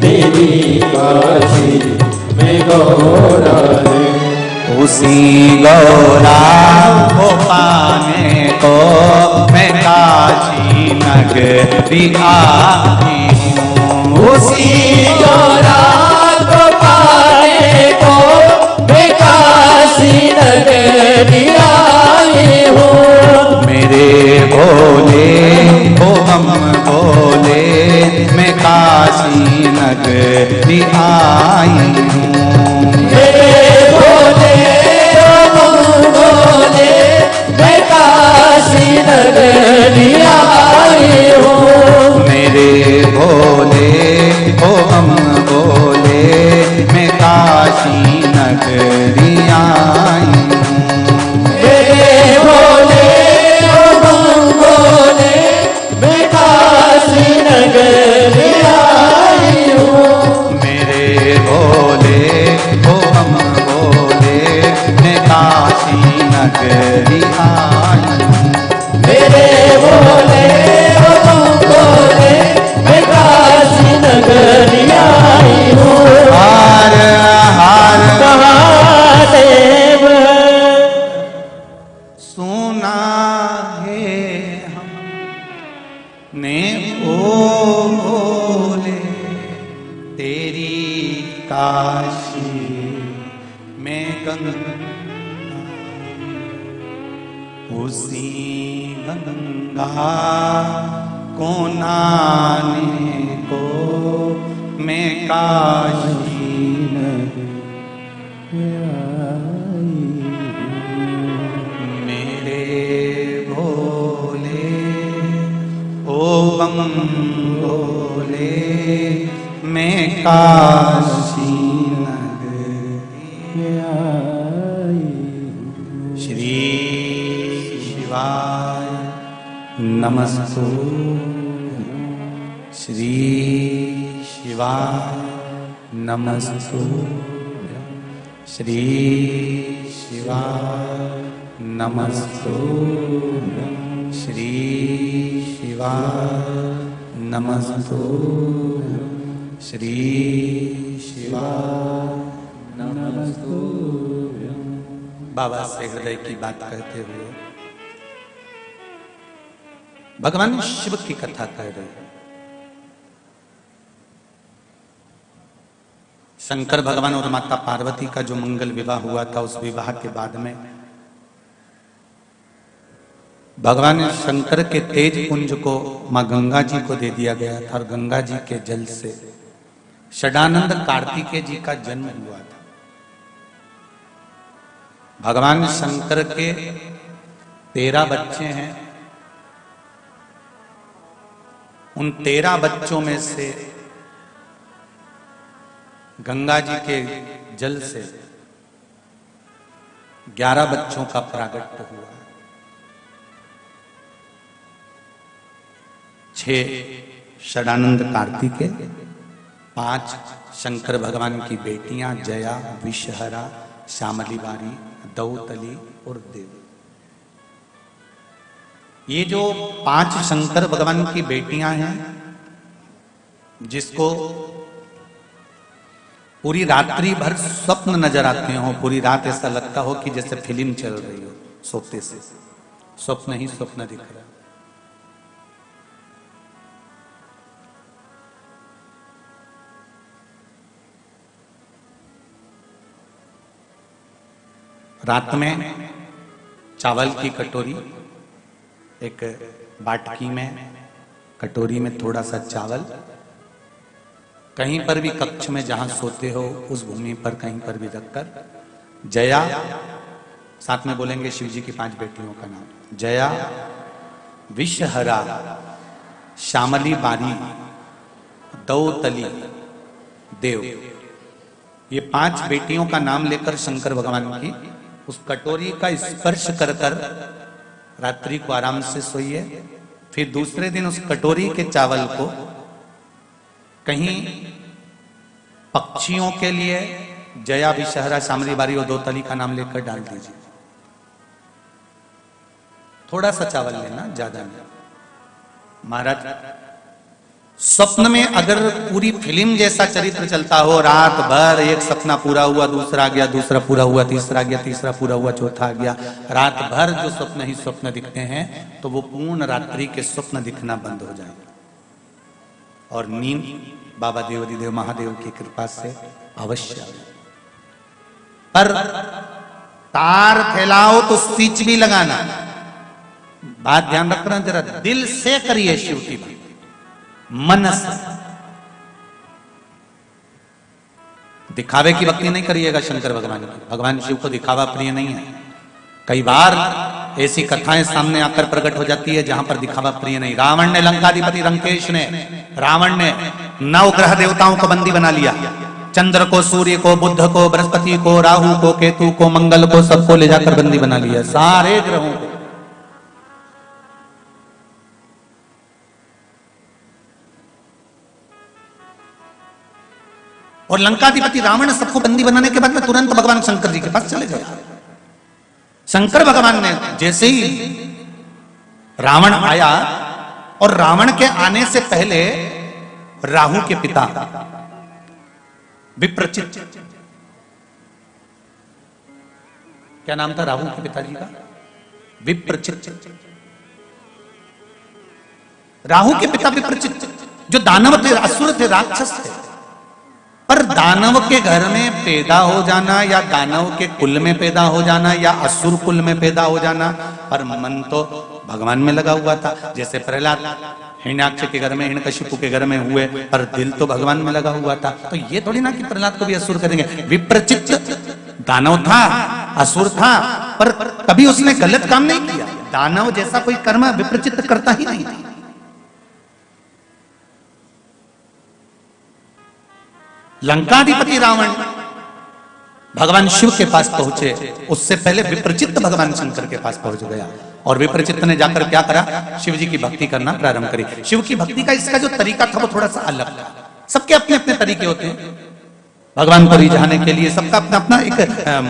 तेरी काशी में गौरा है। उसी गौरा को पाने को मैं काशी नगरी आई हूँ। उसी गौरा को पाने को मैं काशी नगरी आई हूँ। मेरे भोले ओ हम भोले मैं काशी नगरी आई हूँ। मेरे भोले ओ बम बोले मैं काशी नगरी आई हूँ। मेरे भोले ओ हम भोले काशी नगरी आई हूँ। मेरे भोले ओ बम भोले, मैं काशी नगरी आई हूँ। मेरे भोले ओ हम भोले मैं काशी नगरी आई हूँ। मेरे भोले ओ बम भोले, मैं काशी नगरी आई हूँ। हर हर महादेव सुना है हमने ओ भोले तेरी काशी में गंगा, उसी गंगा को नहाने को मैं काशी मेरे भोले ओ बम भोले मैं काशी नगरी श्री शिवाय नमस्तु श्री शिवाय नमस्तु श्री शिवाय नमस्तु श्री शिवाय नमस्तु श्री शिवाय नमस्तु। बाबा से हृदय की बात कहते हुए भगवान शिव की कथा कह रहे हैं। शंकर भगवान और माता पार्वती का जो मंगल विवाह हुआ था, उस विवाह के बाद में भगवान शंकर के तेज पुंज को मां गंगा जी को दे दिया गया था और गंगा जी के जल से षडानंद कार्तिकेय जी का जन्म हुआ था। भगवान शंकर के 13 बच्चे हैं। उन 13 बच्चों में से गंगा जी के जल से 11 बच्चों का प्रागट्य हुआ। 6 षडानंद कार्तिकेय, 5 शंकर भगवान की बेटियां जया, विषहरा, श्यामली बारी, दौतली और देवी। ये जो 5 शंकर भगवान की बेटियां हैं, जिसको पूरी रात्रि भर स्वप्न नजर आते हो, पूरी रात ऐसा लगता हो कि जैसे फिल्म चल रही हो, सोते से स्वप्न ही स्वप्न दिख रहा। रात में चावल की कटोरी, एक बाटकी में कटोरी में थोड़ा सा चावल, कहीं पर भी कक्ष में जहां सोते हो उस भूमि पर कहीं पर भी रखकर, जया, साथ में बोलेंगे शिव जी की 5 बेटियों का नाम, जया, विषहरा, श्यामली बारी, दौतली, देव, ये 5 बेटियों का नाम लेकर शंकर भगवान की उस कटोरी का स्पर्श कर कर रात्रि को आराम से सोइए। फिर दूसरे दिन उस कटोरी के चावल को कहीं पक्षियों के लिए जया, विषहरा, श्यामली बारी और दौतली का नाम लेकर डाल दीजिए। थोड़ा सा चावल लेना, ज्यादा नहीं। महाराज, स्वप्न में अगर पूरी फिल्म जैसा चरित्र चलता हो, रात भर एक सपना पूरा हुआ, दूसरा आ गया, दूसरा पूरा हुआ, तीसरा आ गया, तीसरा पूरा हुआ, चौथा आ गया, रात भर जो स्वप्न ही स्वप्न दिखते हैं, तो वो पूर्ण रात्रि के स्वप्न दिखना बंद हो जाएगा और नींद बाबा देवाधिदेव महादेव की कृपा से अवश्य। पर तार फैलाओ तो स्विच भी लगाना। बात ध्यान रखना, जरा दिल से करिए शिव की बात, मन से। दिखावे की भक्ति नहीं करिएगा शंकर भगवान की। भगवान शिव को दिखावा प्रिय नहीं है। कई बार ऐसी कथाएं सामने आकर प्रकट हो जाती है जहां पर दिखावा प्रिय नहीं। रावण ने, लंकाधिपति लंकेश ने, रावण ने 9 ग्रह देवताओं को बंदी बना लिया। चंद्र को, सूर्य को, बुध को, बृहस्पति को, राहु को, केतु को, मंगल को, सबको ले जाकर बंदी बना लिया, सारे ग्रहों को। और लंकाधिपति रावण सबको बंदी बनाने के बाद में तुरंत भगवान शंकर जी के पास चले गए। शंकर भगवान ने जैसे ही रावण आया, और रावण के आने से पहले राहु के पिता विप्रचित, क्या नाम था राहु के पिताजी का? विप्रचित। राहु के पिता विप्रचित जो दानव थे, असुर थे, राक्षस थे, पर दानव के घर में पैदा हो जाना या दानव के कुल में पैदा हो जाना या असुर कुल में पैदा हो जाना, पर मन तो भगवान में लगा हुआ था। जैसे प्रहलाद हिरण्याक्ष के घर में, हिरण्यकशिपु के घर में हुए, पर दिल तो भगवान में लगा हुआ था। तो ये थोड़ी ना कि प्रहलाद को भी असुर करेंगे। विप्रचित दानव था, असुर था, पर कभी उसने गलत काम नहीं किया। दानव जैसा कोई कर्म विप्रचित करता ही नहीं था। लंकाधिपति रावण भगवान शिव के पास पहुंचे, उससे पहले विप्रचित भगवान शंकर के पास पहुंच गया। और विप्रचित ने जाकर क्या करा? शिव जी की भक्ति करना प्रारंभ करी। शिव की भक्ति का इसका जो तरीका था वो थोड़ा सा अलग था। सबके अपने अपने तरीके होते हैं भगवान को रिझाने के लिए, सबका अपना अपना एक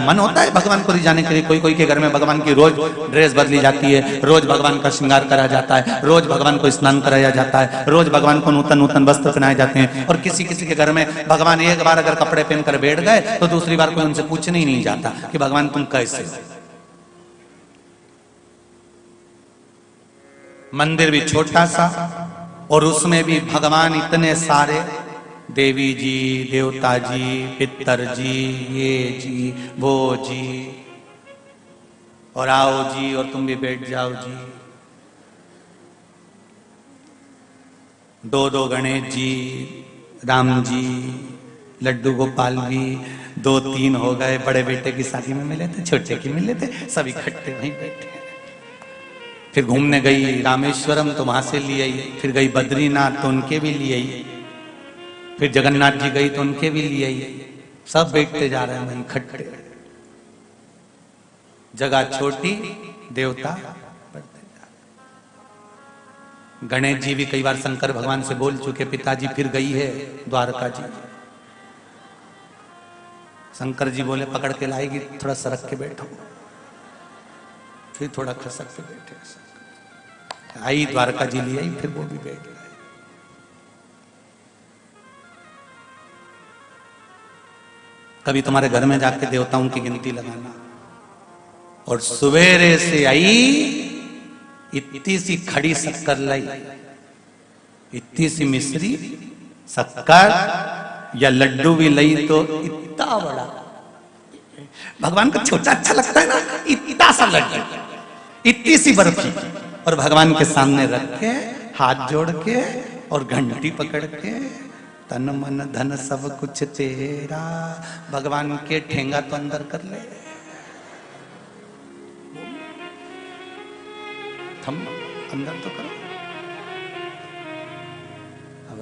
मन होता है भगवान को रिझाने के लिए। कोई कोई के घर में भगवान की रोज ड्रेस बदली जाती है, रोज भगवान का श्रृंगार करा जाता है, रोज भगवान को स्नान कराया जाता है, रोज भगवान को नूतन नूतन वस्त्र पहनाए जाते हैं। और किसी किसी के घर में भगवान एक बार अगर कपड़े पहनकर बैठ गए तो दूसरी बार कोई उनसे पूछने ही नहीं जाता कि भगवान तुम कैसे। मंदिर भी छोटा सा, और उसमें भी भगवान इतने सारे, देवी जी, देवता जी, पितर जी, ये जी, वो जी, और आओ जी, और तुम भी बैठ जाओ जी। दो दो गणेश जी, राम जी, लड्डू गोपाल भी, दो तीन हो गए। बड़े बेटे की शादी में मिले थे, छोटे की मिले थे, सब इकट्ठे वहीं बैठे। फिर घूमने गई रामेश्वरम तो वहां से लिए आई, फिर गई बद्रीनाथ तो उनके भी लिए आई, फिर जगन्नाथ जी गई तो उनके भी लिए आई। सब बैठते जा रहे हैं वहीं इकट्ठे। जगह छोटी, देवता बढ़ते जा रहे। गणेश जी भी कई बार शंकर भगवान से बोल चुके, पिताजी फिर गई है द्वारका जी। शंकर जी बोले पकड़ के लाएगी, थोड़ा सरक के बैठो। फिर थोड़ा खसक के बैठे, आई द्वारका जी ले आई, फिर वो भी बैठ गए। कभी तुम्हारे घर में जाके देवताओं की गिनती लगाना, और सवेरे से आई इतनी सी खड़ी शक्कर लाई, इतनी सी मिश्री शक्कर या लड्डू भी लाई तो इतना बड़ा। भगवान को छोटा अच्छा लगता है ना, इतना सा लड्डू, इतनी सी बर्फी, और भगवान के सामने रख के हाथ जोड़ के और घंटी पकड़ के, तन मन धन सब कुछ तेरा, भगवान के ठेंगा तो अंदर कर ले। थम अंदर तो करो। अब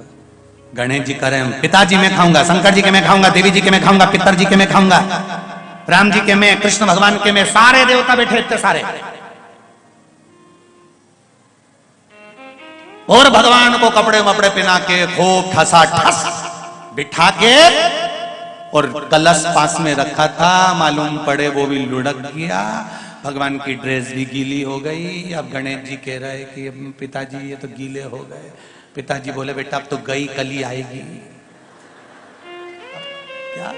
गणेश जी कह रहे हैं पिताजी मैं खाऊंगा, शंकर जी के मैं खाऊंगा, देवी जी के मैं खाऊंगा, पितर जी के मैं खाऊंगा, राम जी के मैं, कृष्ण भगवान के मैं, सारे देवता बैठे इतने सारे। और भगवान को कपड़े वपड़े पहना के खूब ठसा ठस बिठा के, और कलश पास में रखा था, मालूम पड़े वो भी लुढ़क गया, भगवान की ड्रेस भी गीली हो गई। अब गणेश जी कह रहे कि पिताजी ये तो गीले हो गए। पिताजी बोले बेटा अब तो गई कल ही आएगी। क्या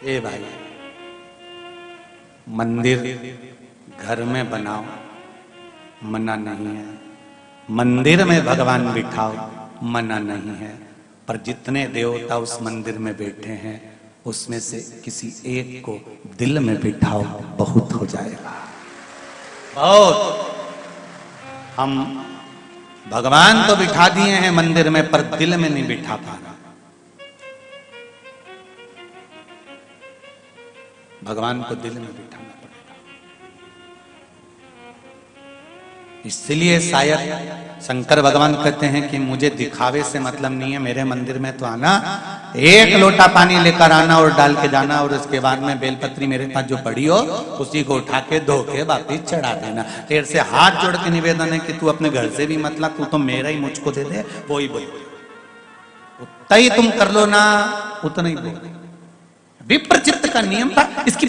ए भाई, मंदिर घर में बनाओ मना नहीं है, मंदिर में भगवान बिठाओ मना नहीं है, पर जितने देवता उस मंदिर में बैठे हैं उसमें से किसी एक को दिल में बिठाओ, बहुत हो जाएगा बहुत। हम भगवान तो बिठा दिए हैं मंदिर में, पर दिल में नहीं बिठा पा रहा। भगवान को दिल में बिठाना पड़ेगा। इसलिए शायद शंकर भगवान कहते हैं कि मुझे दिखावे से मतलब नहीं है, मेरे मंदिर में तो आना, एक लोटा पानी लेकर आना और डाल के जाना, और उसके बाद में बेलपत्री मेरे पास जो पड़ी हो उसी को उठा के धो के वापिस चढ़ा देना। तेरे से हाथ जोड़ के निवेदन है कि तू अपने घर से भी मतला, तू तो मेरा ही मुझको दे दे, वो ही बोल, उतना ही तुम कर लो ना, उतना ही बोल। विप्रचित्त का नियम था, इसकी